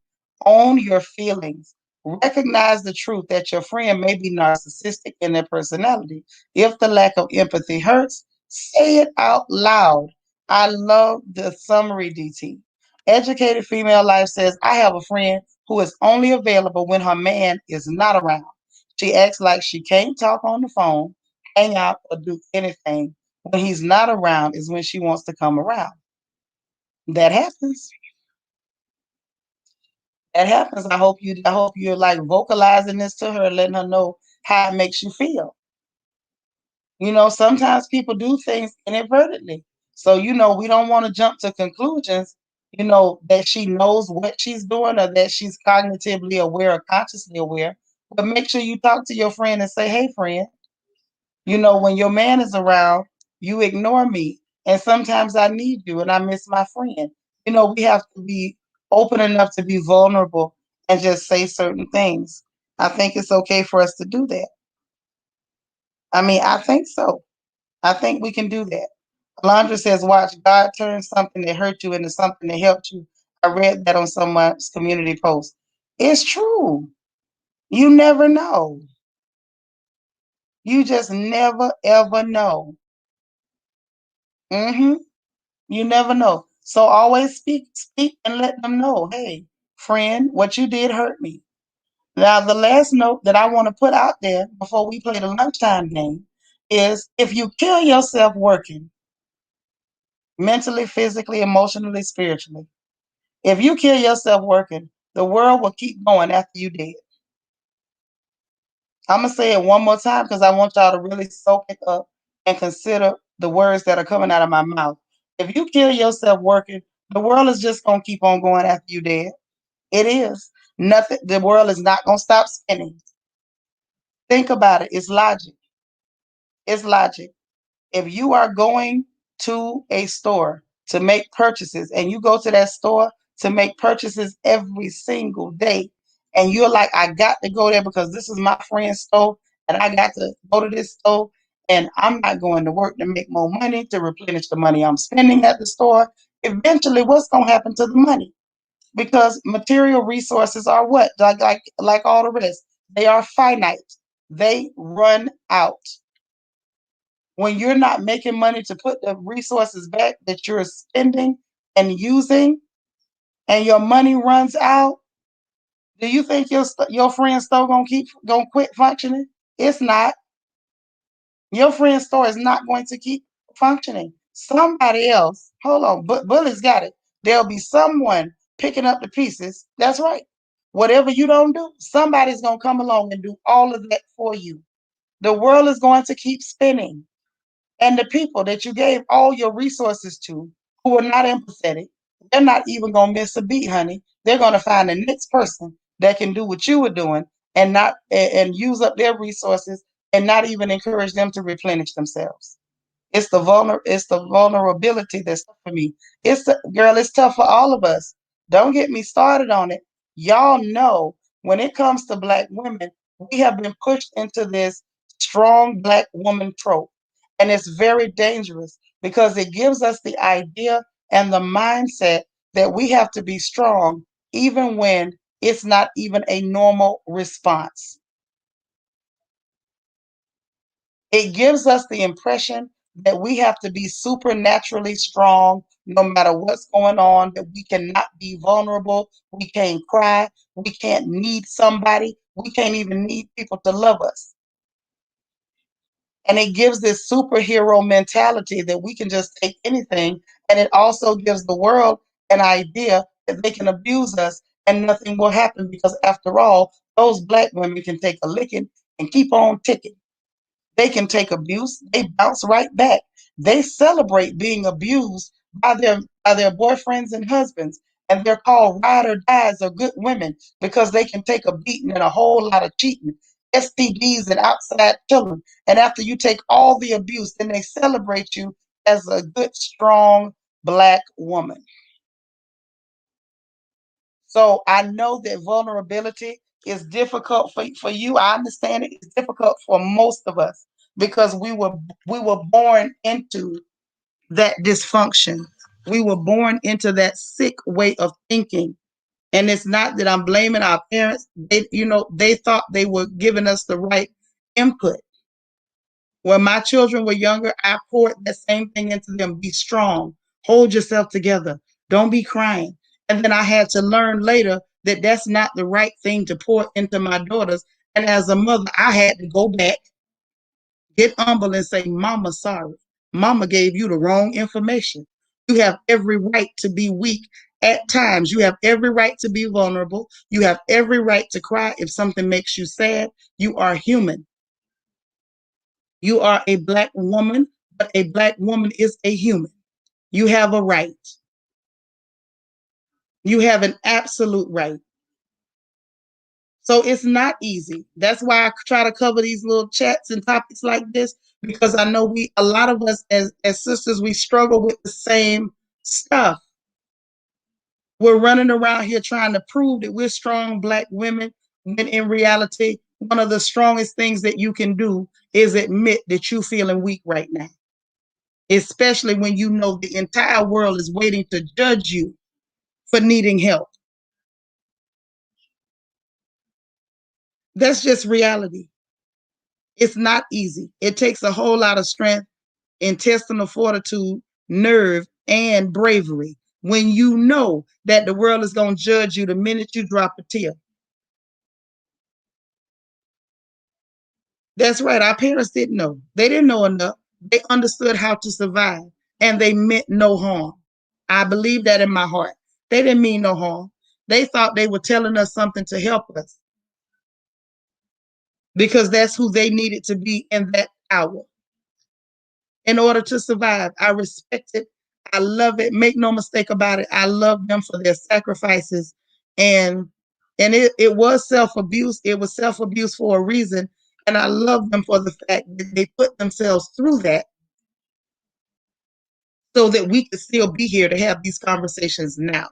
Own your feelings. Recognize the truth that your friend may be narcissistic in their personality. If the lack of empathy hurts, say it out loud. I love the summary, DT. Educated Female Life says, I have a friend who is only available when her man is not around. She acts like she can't talk on the phone, hang out, or do anything. When he's not around is when she wants to come around. That happens. That happens. I hope you're like vocalizing this to her, letting her know how it makes you feel. Sometimes people do things inadvertently. So, we don't want to jump to conclusions, that she knows what she's doing or that she's cognitively aware or consciously aware. But make sure you talk to your friend and say, hey, friend, when your man is around, you ignore me. And sometimes I need you and I miss my friend. We have to be open enough to be vulnerable and just say certain things. I think it's okay for us to do that. I mean, I think so. I think we can do that. Alondra says, watch God turn something that hurt you into something that helped you. I read that on someone's community post. It's true. You never know. You just never, ever know. Hmm. You never know. So always speak and let them know, hey, friend, what you did hurt me. Now, the last note that I want to put out there before we play the lunchtime game is if you kill yourself working mentally, physically, emotionally, spiritually, if you kill yourself working, the world will keep going after you dead. I'm going to say it one more time because I want y'all to really soak it up and consider the words that are coming out of my mouth. If you kill yourself working, the world is just going to keep on going after you dead. It is. Nothing, the world is not going to stop spinning. Think about it. It's logic. It's logic. If you are going to a store to make purchases and you go to that store to make purchases every single day, and you're like, I got to go there because this is my friend's store and I got to go to this store and I'm not going to work to make more money to replenish the money I'm spending at the store. Eventually, what's going to happen to the money? Because material resources are what? Like all the rest. They are finite. They run out. When you're not making money to put the resources back that you're spending and using, and your money runs out, do you think your friend's store gonna quit functioning? It's not. Your friend's store is not going to keep functioning. Somebody else, hold on, but Bully's got it. There'll be someone picking up the pieces. That's right. Whatever you don't do, somebody's gonna come along and do all of that for you. The world is going to keep spinning. And the people that you gave all your resources to who are not empathetic, they're not even gonna miss a beat, honey. They're gonna find the next person that can do what you were doing and not and use up their resources and not even encourage them to replenish themselves. It's the vulnerability that's tough for me. It's tough for all of us. Don't get me started on it. Y'all know when it comes to black women, we have been pushed into this strong black woman trope. And it's very dangerous because it gives us the idea and the mindset that we have to be strong even when it's not even a normal response. It gives us the impression that we have to be supernaturally strong no matter what's going on, that we cannot be vulnerable, we can't cry, we can't need somebody, we can't even need people to love us. And it gives this superhero mentality that we can just take anything. And it also gives the world an idea that they can abuse us and nothing will happen because, after all, those black women can take a licking and keep on ticking. They can take abuse, they bounce right back. They celebrate being abused by their boyfriends and husbands. And they're called ride or dies or good women because they can take a beating and a whole lot of cheating, STDs and outside killing. And after you take all the abuse, then they celebrate you as a good, strong Black woman. So I know that vulnerability is difficult for you. I understand it. It's difficult for most of us because we were born into that dysfunction. We were born into that sick way of thinking. And it's not that I'm blaming our parents. They thought they were giving us the right input. When my children were younger, I poured that same thing into them. Be strong. Hold yourself together. Don't be crying. And then I had to learn later that that's not the right thing to pour into my daughters. And as a mother, I had to go back, get humble, and say, Mama, sorry. Mama gave you the wrong information. You have every right to be weak at times. You have every right to be vulnerable. You have every right to cry if something makes you sad. You are human. You are a Black woman, but a Black woman is a human. You have a right. You have an absolute right. So it's not easy. That's why I try to cover these little chats and topics like this, because I know a lot of us as sisters, we struggle with the same stuff. We're running around here trying to prove that we're strong Black women, when in reality, one of the strongest things that you can do is admit that you're feeling weak right now, especially when you know the entire world is waiting to judge you for needing help. That's just reality. It's not easy. It takes a whole lot of strength, intestinal fortitude, nerve, and bravery when you know that the world is going to judge you the minute you drop a tear. That's right. Our parents didn't know. They didn't know enough. They understood how to survive, and they meant no harm. I believe that in my heart. They didn't mean no harm. They thought they were telling us something to help us because that's who they needed to be in that hour in order to survive. I respect it. I love it. Make no mistake about it. I love them for their sacrifices. And it was self-abuse. It was self-abuse for a reason. And I love them for the fact that they put themselves through that so that we could still be here to have these conversations now.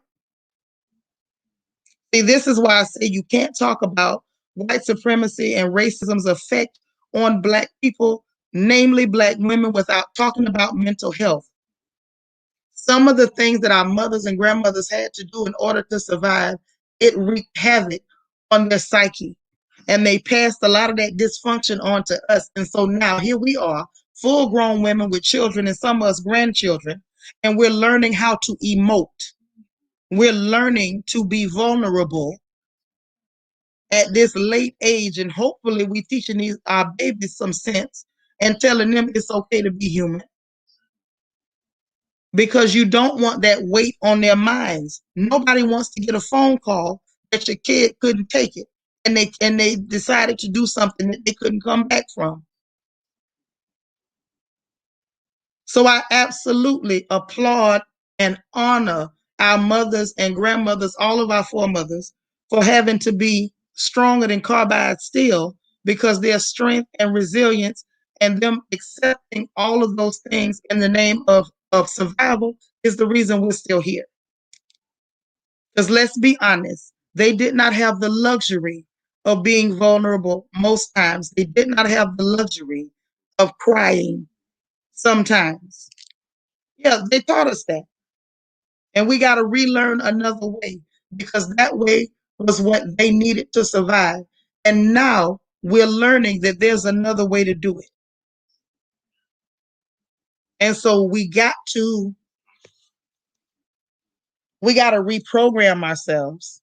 See, this is why I say you can't talk about white supremacy and racism's effect on Black people, namely Black women, without talking about mental health. Some of the things that our mothers and grandmothers had to do in order to survive, it wreaked havoc on their psyche. And they passed a lot of that dysfunction on to us. And so now here we are, full grown women with children and some of us grandchildren, and we're learning how to emote. We're learning to be vulnerable at this late age. And hopefully we teaching our babies some sense and telling them it's okay to be human, because you don't want that weight on their minds. Nobody wants to get a phone call that your kid couldn't take it, and they decided to do something that they couldn't come back from. So I absolutely applaud and honor our mothers and grandmothers, all of our foremothers, for having to be stronger than carbide steel, because their strength and resilience and them accepting all of those things in the name of survival is the reason we're still here. Because let's be honest, they did not have the luxury of being vulnerable most times. They did not have the luxury of crying sometimes. Yeah, they taught us that. And we got to relearn another way, because that way was what they needed to survive. And now we're learning that there's another way to do it. And so we got to reprogram ourselves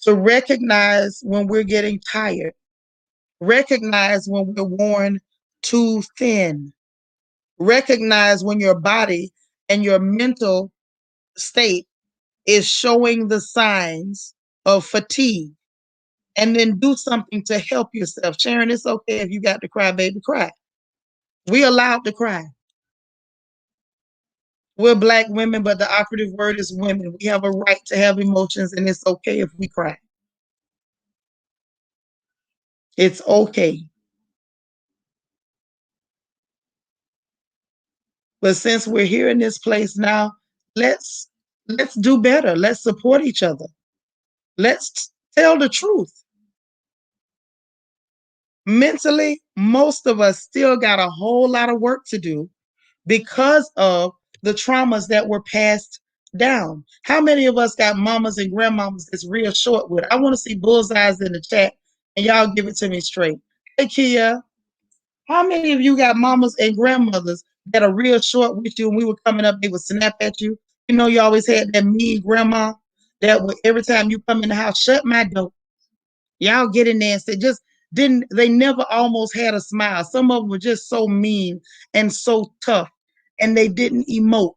to recognize when we're getting tired, recognize when we're worn too thin, recognize when your body and your mental state is showing the signs of fatigue, and then do something to help yourself. Sharon, it's okay if you got to cry, baby, cry. We allowed to cry. We're Black women, but the operative word is women. We have a right to have emotions, and it's okay if we cry. It's okay. But since we're here in this place now, let's let's do better. Let's support each other. Let's tell the truth. Mentally, most of us still got a whole lot of work to do because of the traumas that were passed down. How many of us got mamas and grandmamas that's real short with? I want to see bullseyes in the chat and y'all give it to me straight. Hey, Kia, how many of you got mamas and grandmothers that are real short with you? And we were coming up, they would snap at you. You know, you always had that mean grandma that would every time you come in the house, shut my door. Y'all get in there and say, just didn't, they never almost had a smile. Some of them were just so mean and so tough and they didn't emote.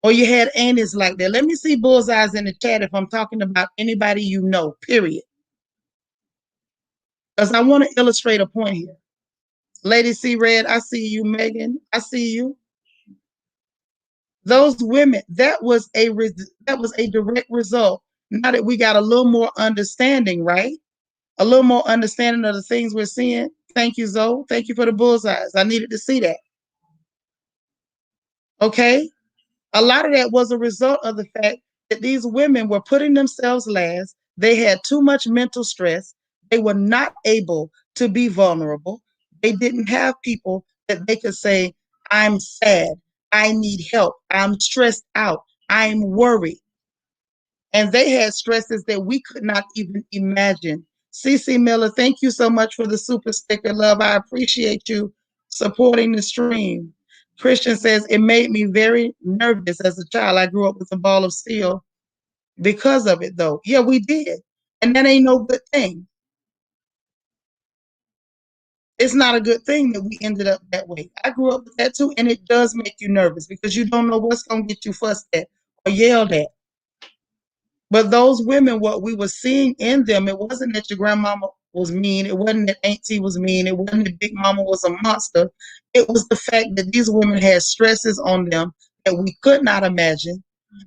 Or you had aunties like that. Let me see bullseyes in the chat if I'm talking about anybody you know, period. Because I want to illustrate a point here. Lady C Red, I see you. Megan, I see you. Those women, that was a direct result. Now that we got a little more understanding, right? A little more understanding of the things we're seeing. Thank you, Zoe. Thank you for the bullseyes. I needed to see that. Okay? A lot of that was a result of the fact that these women were putting themselves last. They had too much mental stress. They were not able to be vulnerable. They didn't have people that they could say, I'm sad. I need help. I'm stressed out. I'm worried. And they had stresses that we could not even imagine. CC Miller, thank you so much for the super sticker, love. I appreciate you supporting the stream. Christian says, it made me very nervous as a child. I grew up with a ball of steel because of it, though. Yeah, we did. And that ain't no good thing. It's not a good thing that we ended up that way. I grew up with that too, and it does make you nervous because you don't know what's going to get you fussed at or yelled at. But those women, what we were seeing in them, it wasn't that your grandmama was mean. It wasn't that auntie was mean. It wasn't that big mama was a monster. It was the fact that these women had stresses on them that we could not imagine.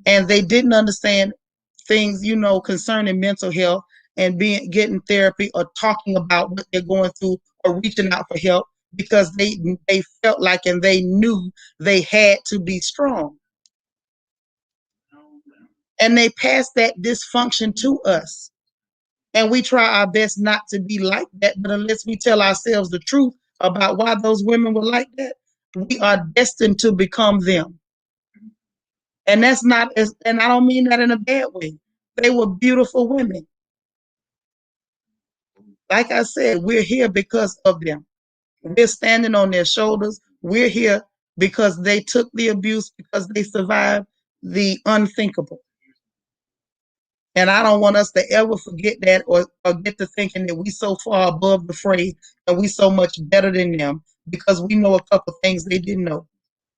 And they didn't understand things, you know, concerning mental health and getting therapy or talking about what they're going through or reaching out for help because they felt like and they knew they had to be strong. And they passed that dysfunction to us. And we try our best not to be like that. But unless we tell ourselves the truth about why those women were like that, we are destined to become them. And that's not, and I don't mean that in a bad way. They were beautiful women. Like I said, we're here because of them. We're standing on their shoulders. We're here because they took the abuse, because they survived the unthinkable. And I don't want us to ever forget that or get to thinking that we so far above the fray and we so much better than them because we know a couple things they didn't know.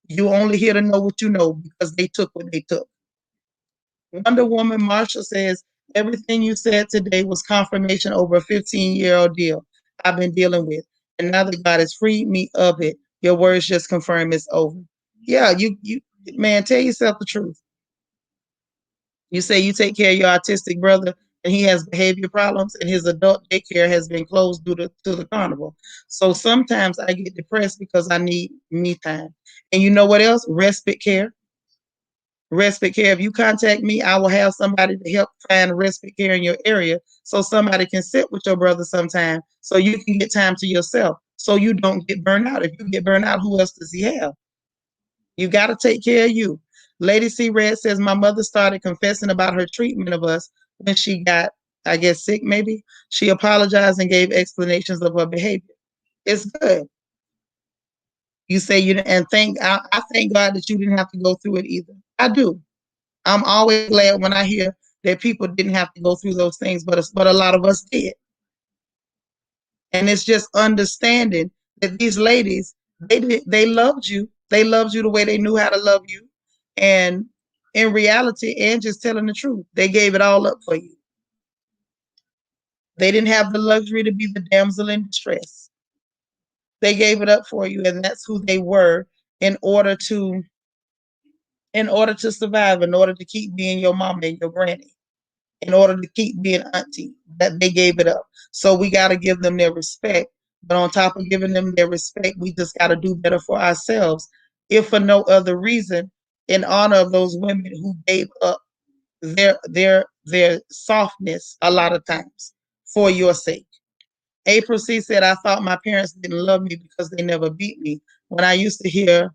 You only here to know what you know because they took what they took. Wonder Woman Marshall says, everything you said today was confirmation over a 15-year-old deal I've been dealing with. And now that God has freed me of it, your words just confirm it's over. Yeah, you man, tell yourself the truth. You say you take care of your autistic brother and he has behavior problems and his adult daycare has been closed due to the carnival. So sometimes I get depressed because I need me time. And you know what else? Respite care. Respite care. If you contact me, I will have somebody to help find respite care in your area so somebody can sit with your brother sometime so you can get time to yourself so you don't get burned out. If you get burned out, who else does he have? You got to take care of you. Lady C Red says, my mother started confessing about her treatment of us when she got, I guess, sick maybe. She apologized and gave explanations of her behavior. It's good. You say you and I thank God that you didn't have to go through it either. I do. I'm always glad when I hear that people didn't have to go through those things, but a lot of us did. And it's just understanding that these ladies, they loved you. They loved you the way they knew how to love you. And in reality, and just telling the truth, they gave it all up for you. They didn't have the luxury to be the damsel in distress. They gave it up for you, and that's who they were in order to in order to survive, in order to keep being your mama and your granny, in order to keep being auntie, that they gave it up. So we got to give them their respect. But on top of giving them their respect, we just got to do better for ourselves, if for no other reason, in honor of those women who gave up their softness a lot of times for your sake. April C said, I thought my parents didn't love me because they never beat me. When I used to hear,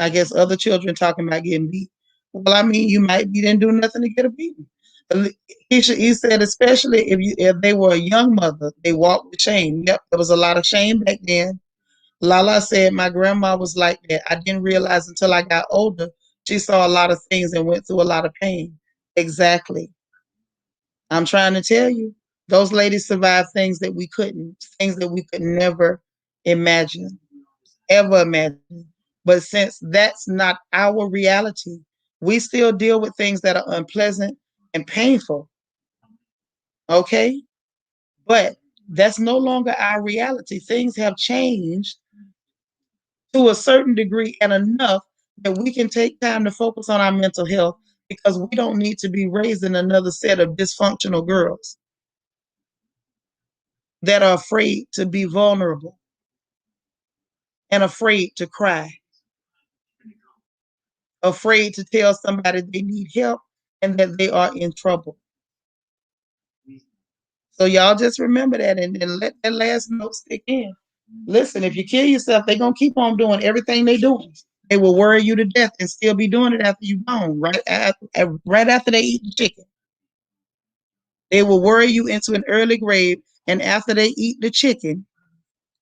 I guess, other children talking about getting beat. Well, I mean, you might be didn't do nothing to get a beating. He said, especially if they were a young mother, they walked with shame. Yep, there was a lot of shame back then. Lala said, my grandma was like that. I didn't realize until I got older. She saw a lot of things and went through a lot of pain. Exactly. I'm trying to tell you, those ladies survived things that we couldn't, things that we could never imagine, ever imagine. But since that's not our reality, we still deal with things that are unpleasant and painful. Okay? But that's no longer our reality. Things have changed to a certain degree and enough that we can take time to focus on our mental health, because we don't need to be raising another set of dysfunctional girls that are afraid to be vulnerable and afraid to cry, afraid to tell somebody they need help and that they are in trouble. So y'all just remember that, and then let that last note stick in. Listen, if you kill yourself, they're gonna keep on doing everything they're doing. They will worry you to death and still be doing it after you're gone, right after they eat the chicken. They will worry you into an early grave, and after they eat the chicken,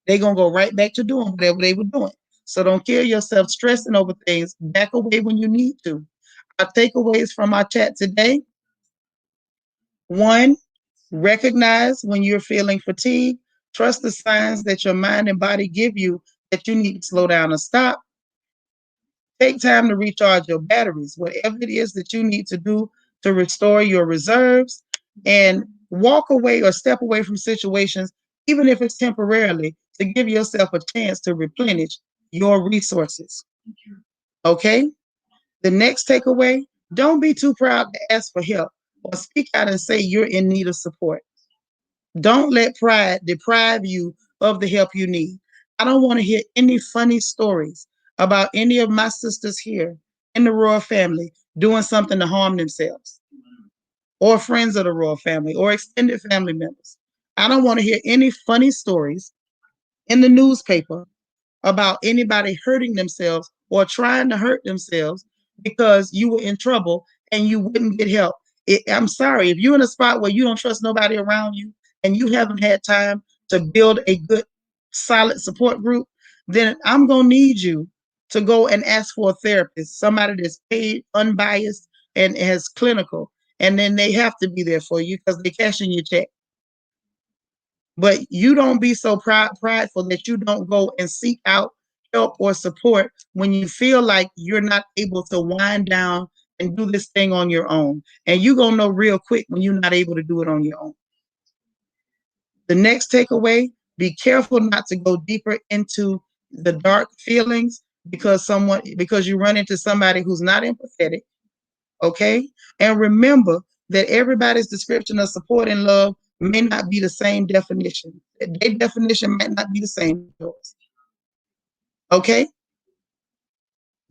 they're gonna go right back to doing whatever they were doing. So don't kill yourself stressing over things. Back away when you need to. Our takeaways from our chat today: one, recognize when you're feeling fatigued. Trust the signs that your mind and body give you that you need to slow down and stop. Take time to recharge your batteries, whatever it is that you need to do to restore your reserves, and walk away or step away from situations, even if it's temporarily, to give yourself a chance to replenish your resources. Okay? The next takeaway: don't be too proud to ask for help or speak out and say you're in need of support. Don't let pride deprive you of the help you need. I don't want to hear any funny stories about any of my sisters here in the royal family doing something to harm themselves, or friends of the royal family, or extended family members. I don't want to hear any funny stories in the newspaper about anybody hurting themselves or trying to hurt themselves because you were in trouble and you wouldn't get help. I'm sorry, if you're in a spot where you don't trust nobody around you and you haven't had time to build a good, solid support group, then I'm going to need you to go and ask for a therapist, somebody that's paid, unbiased, and has clinical. And then they have to be there for you because they're cashing your check. But you don't be so prideful that you don't go and seek out help or support when you feel like you're not able to wind down and do this thing on your own. And you're going to know real quick when you're not able to do it on your own. The next takeaway: be careful not to go deeper into the dark feelings because you run into somebody who's not empathetic. Okay? And remember that everybody's description of support and love may not be the same definition. Their definition might not be the same as yours. Okay?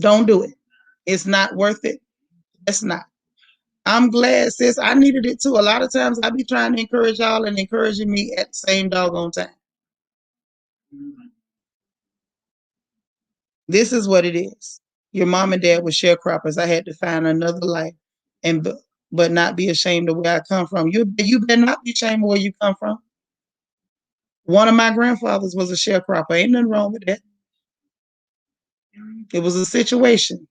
Don't do it. It's not worth it. It's not. I'm glad, sis. I needed it too. A lot of times I be trying to encourage y'all and encouraging me at the same doggone time. This is what it is. Your mom and dad were sharecroppers. I had to find another life, and but not be ashamed of where I come from. You better not be ashamed of where you come from. One of my grandfathers was a sharecropper. Ain't nothing wrong with that. It was a situation.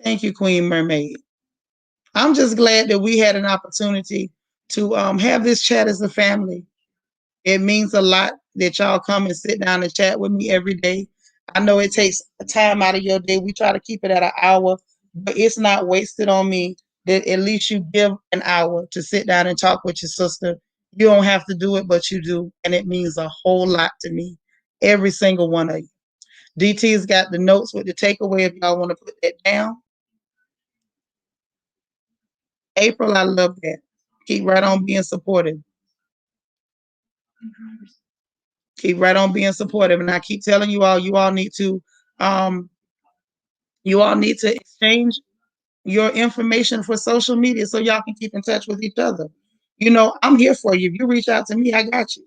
Thank you, Queen Mermaid. I'm just glad that we had an opportunity to have this chat as a family. It means a lot that y'all come and sit down and chat with me every day. I know it takes time out of your day. We try to keep it at an hour, but it's not wasted on me that at least you give an hour to sit down and talk with your sister. You don't have to do it, but you do. And it means a whole lot to me, every single one of you. DT's got the notes with the takeaway if y'all want to put that down. April, I love that. Keep right on being supportive. Keep right on being supportive. And I keep telling you all need to um exchange your information for social media so y'all can keep in touch with each other. I'm here for you. If you reach out to me, I got you.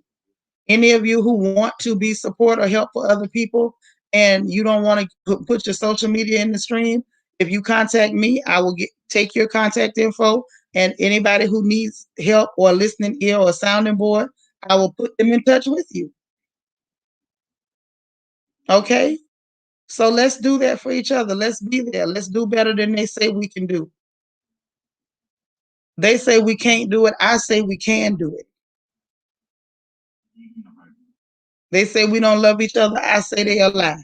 Any of you who want to be support or help for other people and you don't want to put your social media in the stream, if you contact me, I will take your contact info, and anybody who needs help or a listening ear or a sounding board, I will put them in touch with you. Okay? So let's do that for each other. Let's be there. Let's do better than they say we can do. They say we can't do it. I say we can do it. They say we don't love each other. I say they a lie.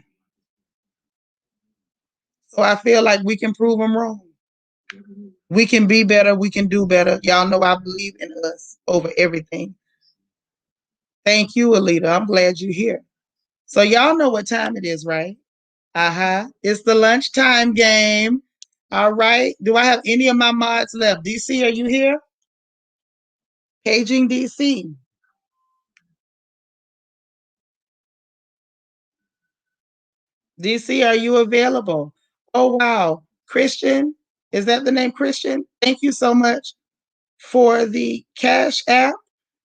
So I feel like we can prove them wrong. We can be better. We can do better. Y'all know I believe in us over everything. Thank you, Alita. I'm glad you're here. So y'all know what time it is, right? Uh-huh. It's the lunchtime game. All right. Do I have any of my mods left? DC, are you here? Paging DC. DC, are you available? Oh, wow. Christian, is that the name Christian? Thank you so much for the Cash App.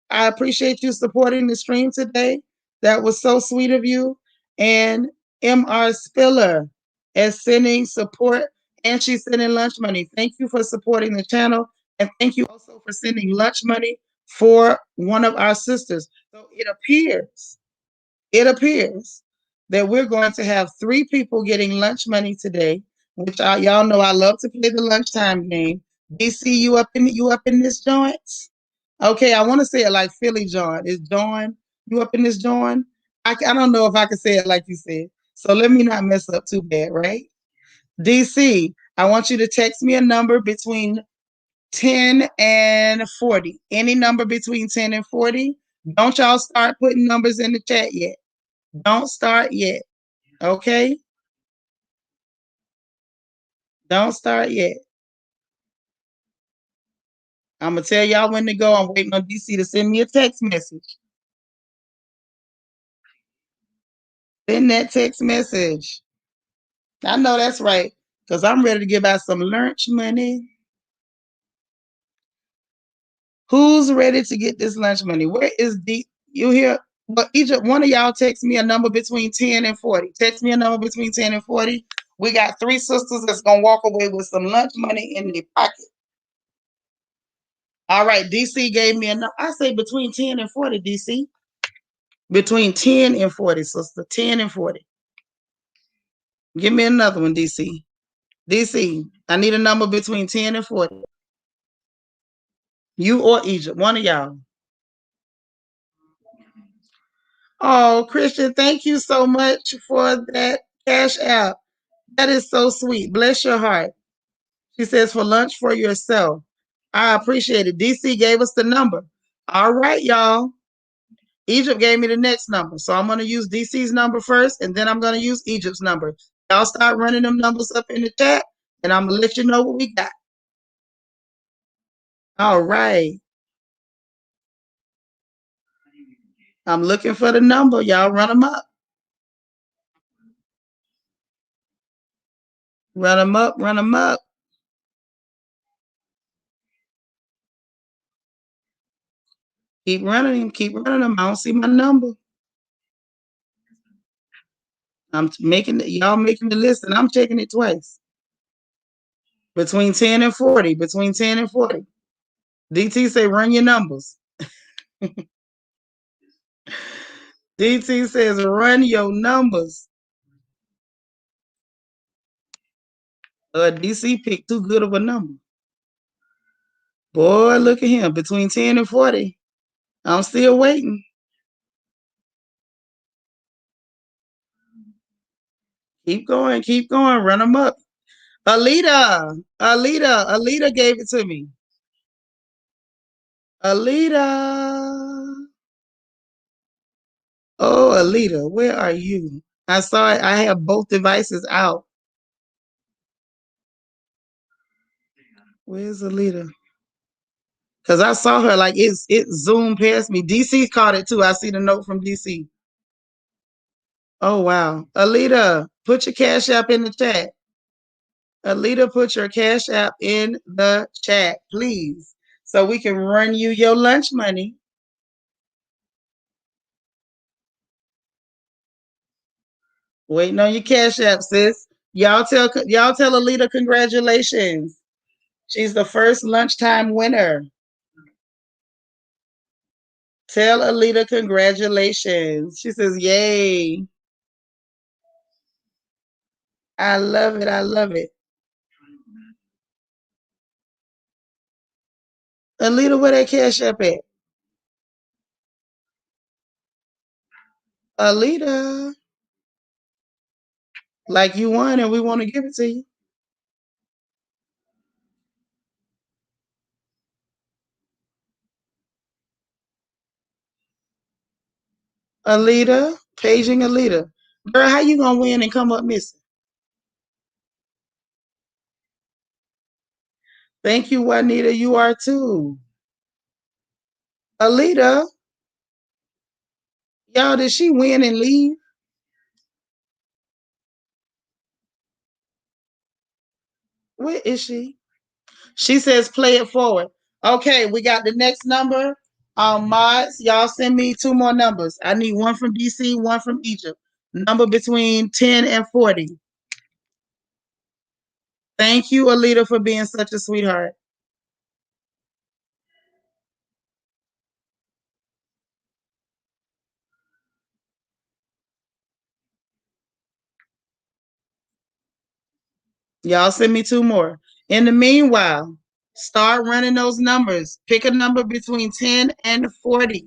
I appreciate you supporting the stream today. That was so sweet of you. And MR Spiller is sending support, and she's sending lunch money. Thank you for supporting the channel. And thank you also for sending lunch money for one of our sisters. So it appears that we're going to have 3 people getting lunch money today, which y'all know I love to play the lunchtime game. DC, you up in this joint? Okay, I want to say it like Philly John. Is John you up in this John? I don't know if I can say it like you said. So let me not mess up too bad, right? DC, I want you to text me a number between 10 and 40. Any number between 10 and 40. Don't y'all start putting numbers in the chat yet. Don't start yet. Okay? Don't start yet. I'm going to tell y'all when to go. I'm waiting on DC to send me a text message. Send that text message. I know that's right, because I'm ready to give out some lunch money. Who's ready to get this lunch money? Where is you hear? But one of y'all text me a number between 10 and 40. Text me a number between 10 and 40. We got 3 sisters that's going to walk away with some lunch money in their pocket. All right, DC gave me a number. I say between 10 and 40, DC. Between 10 and 40, sister. 10 and 40. Give me another one, DC. DC, I need a number between 10 and 40. You or Egypt, one of y'all. Oh, Christian, thank you so much for that Cash App. That is so sweet. Bless your heart. She says, for lunch for yourself. I appreciate it. DC gave us the number. All right, y'all. Egypt gave me the next number. So I'm going to use DC's number first, and then I'm going to use Egypt's number. Y'all start running them numbers up in the chat, and I'm going to let you know what we got. All right. I'm looking for the number. Y'all run them up. Run them up, run them up. Keep running them, keep running them. I don't see my number. I'm making y'all making the list, and I'm checking it twice. Between 10 and 40. Between 10 and 40. DT say run your numbers. DT says run your numbers. DC picked too good of a number. Boy, look at him. Between 10 and 40. I'm still waiting. Keep going, keep going. Run them up. Alita gave it to me. Alita. Oh, Alita, where are you? I saw it. I have both devices out. Where's Alita? Because I saw her like it zoomed past me. DC caught it too. I see the note from DC. Oh wow. Alita, put your cash app in the chat. Alita, put your cash app in the chat, please. So we can run you your lunch money. Waiting on your cash app, sis. Y'all tell Alita congratulations. She's the first lunchtime winner. Tell Alita congratulations. She says, yay. I love it. I love it. Alita, where that cash app at? Alita, like you won and we want to give it to you. Alita, paging Alita. Girl, how you gonna win and come up missing? Thank you, Juanita. You are too. Alita, y'all, did she win and leave? Where is she? She says play it forward. Okay, we got the next number. Mods, y'all send me two more numbers. I need one from DC, one from Egypt. Number between 10 and 40. Thank you, Alita, for being such a sweetheart. Y'all send me two more. In the meanwhile, start running those numbers. Pick a number between 10 and 40.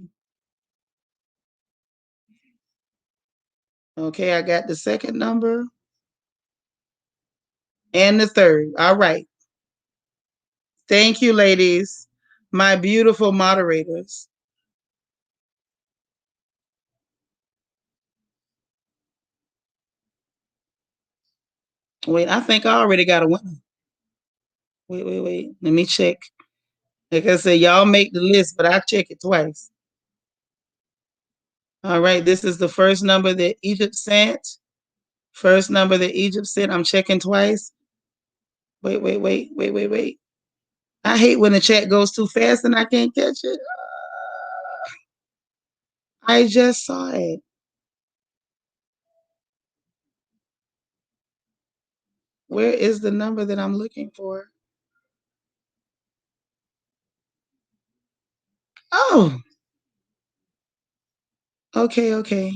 Okay, I got the second number and the third. All right. Thank you, ladies, my beautiful moderators. Wait, I think I already got a winner. Wait. Let me check. Like I said, y'all make the list, but I check it twice. All right, this is the first number that Egypt sent. First number that Egypt sent. I'm checking twice. Wait. I hate when the chat goes too fast and I can't catch it. I just saw it. Where is the number that I'm looking for? Oh, okay.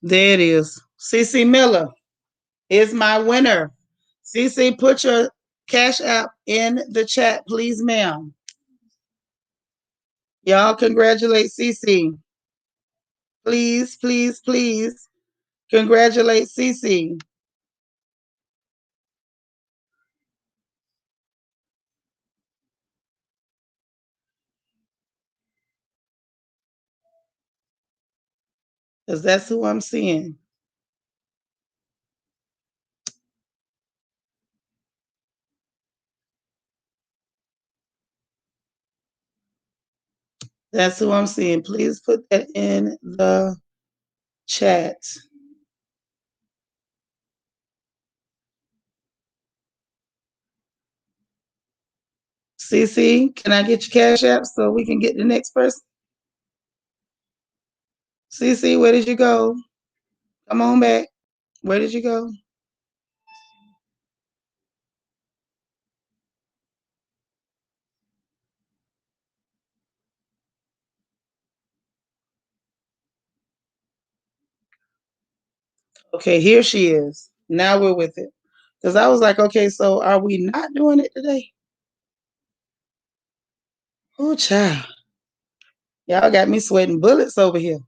There it is. CC Miller is my winner. CC, put your cash app in the chat, please, ma'am. Y'all congratulate CC. Please. Congratulate CC. Because that's who I'm seeing. That's who I'm seeing. Please put that in the chat. CC, can I get your cash app so we can get the next person? CC, where did you go? Come on back. Where did you go? Okay, here she is. Now we're with it. Because I was like, okay, so are we not doing it today? Oh, child. Y'all got me sweating bullets over here.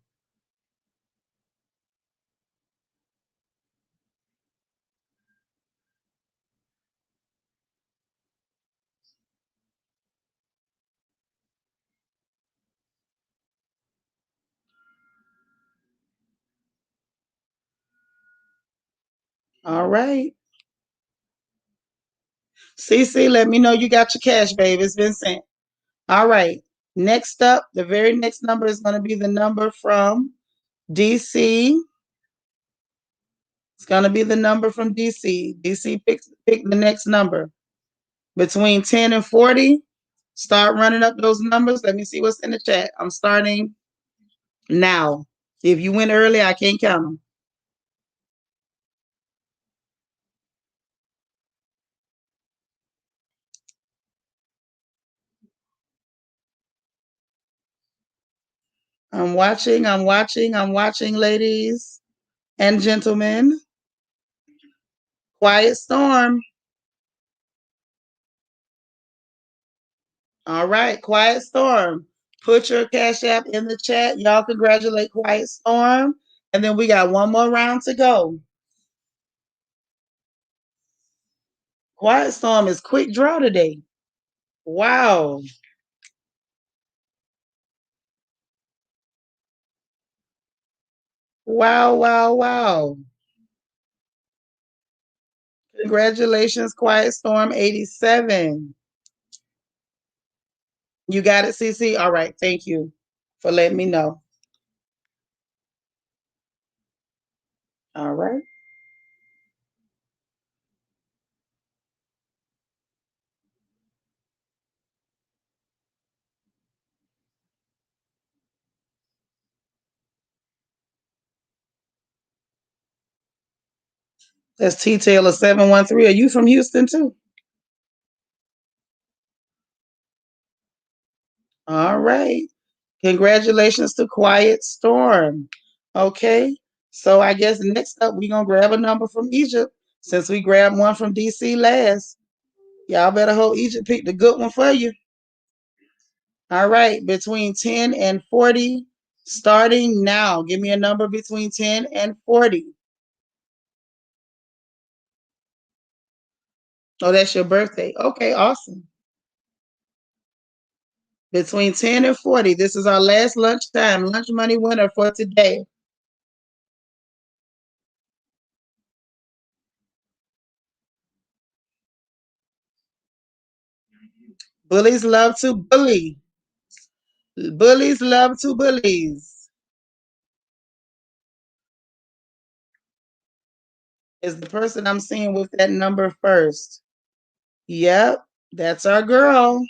All right. CC, let me know you got your cash, baby. It's been sent. All right. Next up, the very next number is going to be the number from DC. It's going to be the number from DC. DC, pick the next number. Between 10 and 40, start running up those numbers. Let me see what's in the chat. I'm starting now. If you went early, I can't count them. I'm watching, ladies and gentlemen. Quiet Storm. All right, Quiet Storm. Put your cash app in the chat. Y'all congratulate Quiet Storm. And then we got one more round to go. Quiet Storm is quick draw today. Wow. Wow, wow, wow. Congratulations, Quiet Storm 87. You got it, CC? All right. Thank you for letting me know. All right. That's T Taylor 713. Are you from Houston too? All right. Congratulations to Quiet Storm. Okay. So I guess next up we're gonna grab a number from Egypt since we grabbed one from DC last. Y'all better hope Egypt picked a good one for you. All right, between 10 and 40, starting now. Give me a number between 10 and 40. Oh, that's your birthday. Okay, awesome. Between 10 and 40. This is our last lunchtime. Lunch money winner for today. Bullies love to bully. Bullies love to bullies. Is the person I'm seeing with that number first. Yep, that's our girl.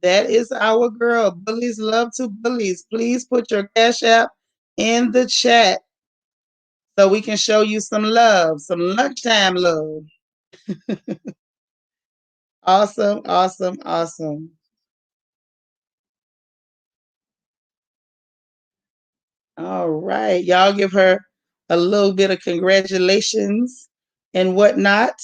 That is our girl. Bullies love to bullies. Please put your cash app in the chat so we can show you some love, some lunchtime love. Awesome, awesome, awesome. All right. Y'all give her a little bit of congratulations and whatnot.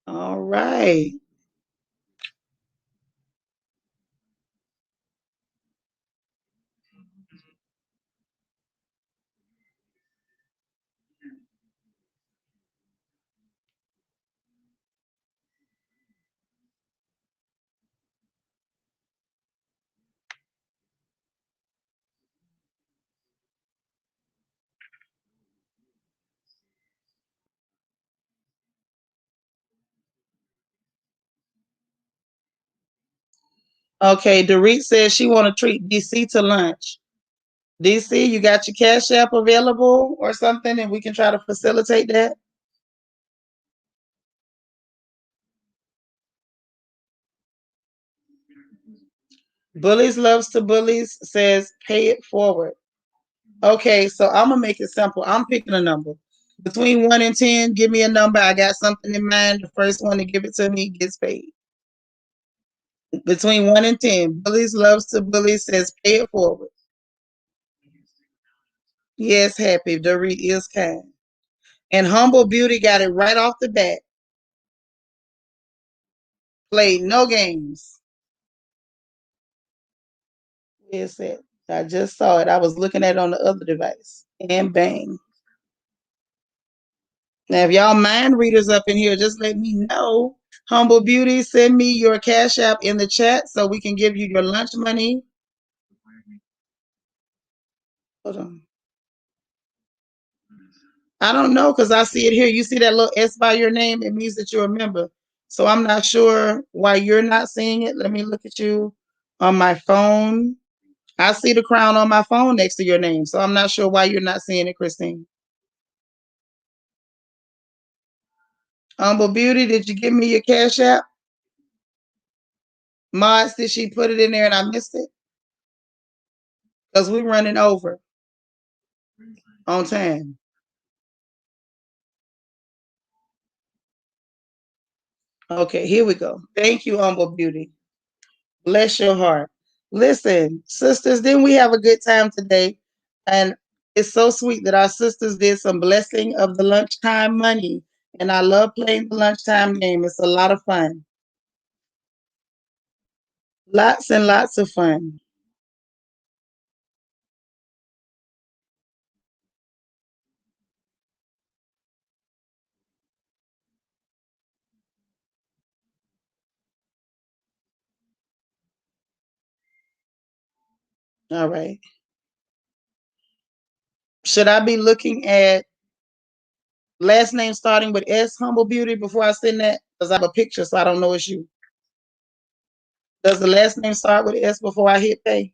All right. Okay, Dorit says she want to treat DC to lunch. DC, you got your cash app available or something, and we can try to facilitate that. Bullies loves to bullies says pay it forward. Okay, so I'm gonna make it simple. I'm picking a number between 1 and 10. Give me a number. I got something in mind. The first one to give it to me gets paid. Between 1 and 10, bullies loves to bullies says pay it forward. Yes, happy. Dorit is kind. And Humble Beauty got it right off the bat. Played no games. Yes, it. I just saw it. I was looking at it on the other device. And bang. Now, if y'all mind readers up in here, just let me know. Humble Beauty, send me your Cash App in the chat so we can give you your lunch money. Hold on. I don't know because I see it here. You see that little S by your name? It means that you're a member. So I'm not sure why you're not seeing it. Let me look at you on my phone. I see the crown on my phone next to your name. So I'm not sure why you're not seeing it, Christine. Humble Beauty, did you give me your Cash App? Mods, did she put it in there and I missed it? Because we're running over on time. Okay, here we go. Thank you, Humble Beauty. Bless your heart. Listen, sisters, didn't we have a good time today? And it's so sweet that our sisters did some blessing of the lunchtime money. And I love playing the lunchtime game. It's a lot of fun. Lots and lots of fun. All right. Should I be looking at last name starting with S, Humble Beauty, before I send that? Because I have a picture, so I don't know it's you. Does the last name start with S before I hit pay?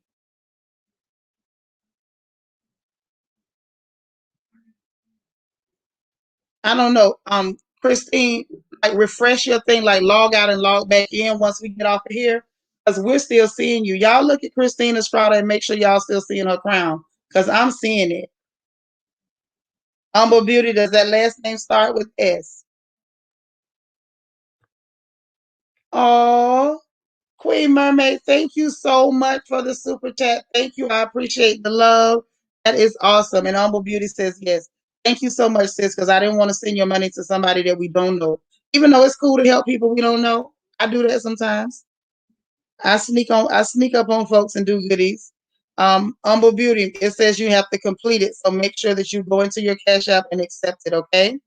I don't know. Christine, like refresh your thing, like log out and log back in once we get off of here. Because we're still seeing you. Y'all look at Christine Estrada and make sure y'all still seeing her crown. Because I'm seeing it. Humble Beauty, does that last name start with S? Oh, Queen Mermaid, thank you so much for the super chat. Thank you. I appreciate the love. That is awesome. And Humble Beauty says yes. Thank you so much, sis, because I didn't want to send your money to somebody that we don't know. Even though it's cool to help people we don't know, I do that sometimes. I sneak up on folks and do goodies. Humble Beauty, it says you have to complete it. So make sure that you go into your Cash App and accept it, okay?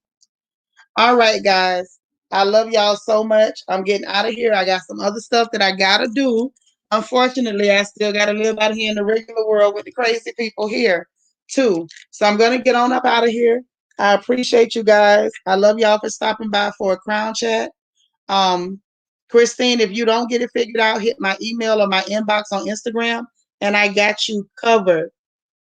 All right, guys. I love y'all so much. I'm getting out of here. I got some other stuff that I gotta do. Unfortunately, I still gotta live out here in the regular world with the crazy people here too. So I'm gonna get on up out of here. I appreciate you guys. I love y'all for stopping by for a crown chat. Um, Christine, if you don't get it figured out, hit my email or my inbox on Instagram, and I got you covered.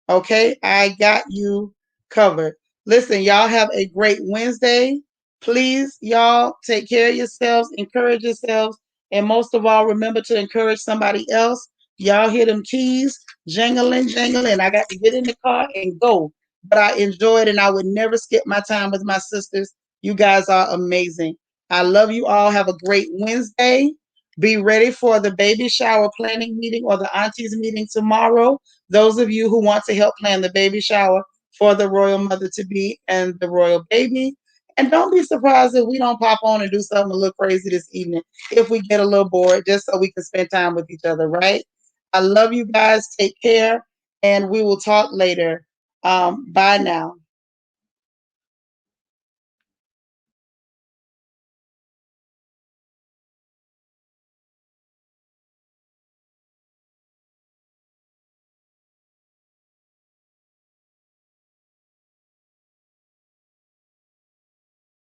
Okay, I got you covered. Listen, y'all have a great Wednesday. Please, y'all, take care of yourselves, encourage yourselves, and most of all, remember to encourage somebody else. Y'all hear them keys jangling, jangling. I got to get in the car and go. But I enjoyed and I would never skip my time with my sisters. You guys are amazing. I love you all. Have a great Wednesday. Be ready for the baby shower planning meeting or the aunties meeting tomorrow. Those of you who want to help plan the baby shower for the royal mother to be and the royal baby. And don't be surprised if we don't pop on and do something a little crazy this evening if we get a little bored, just so we can spend time with each other, right? I love you guys. Take care, and we will talk later. Bye now.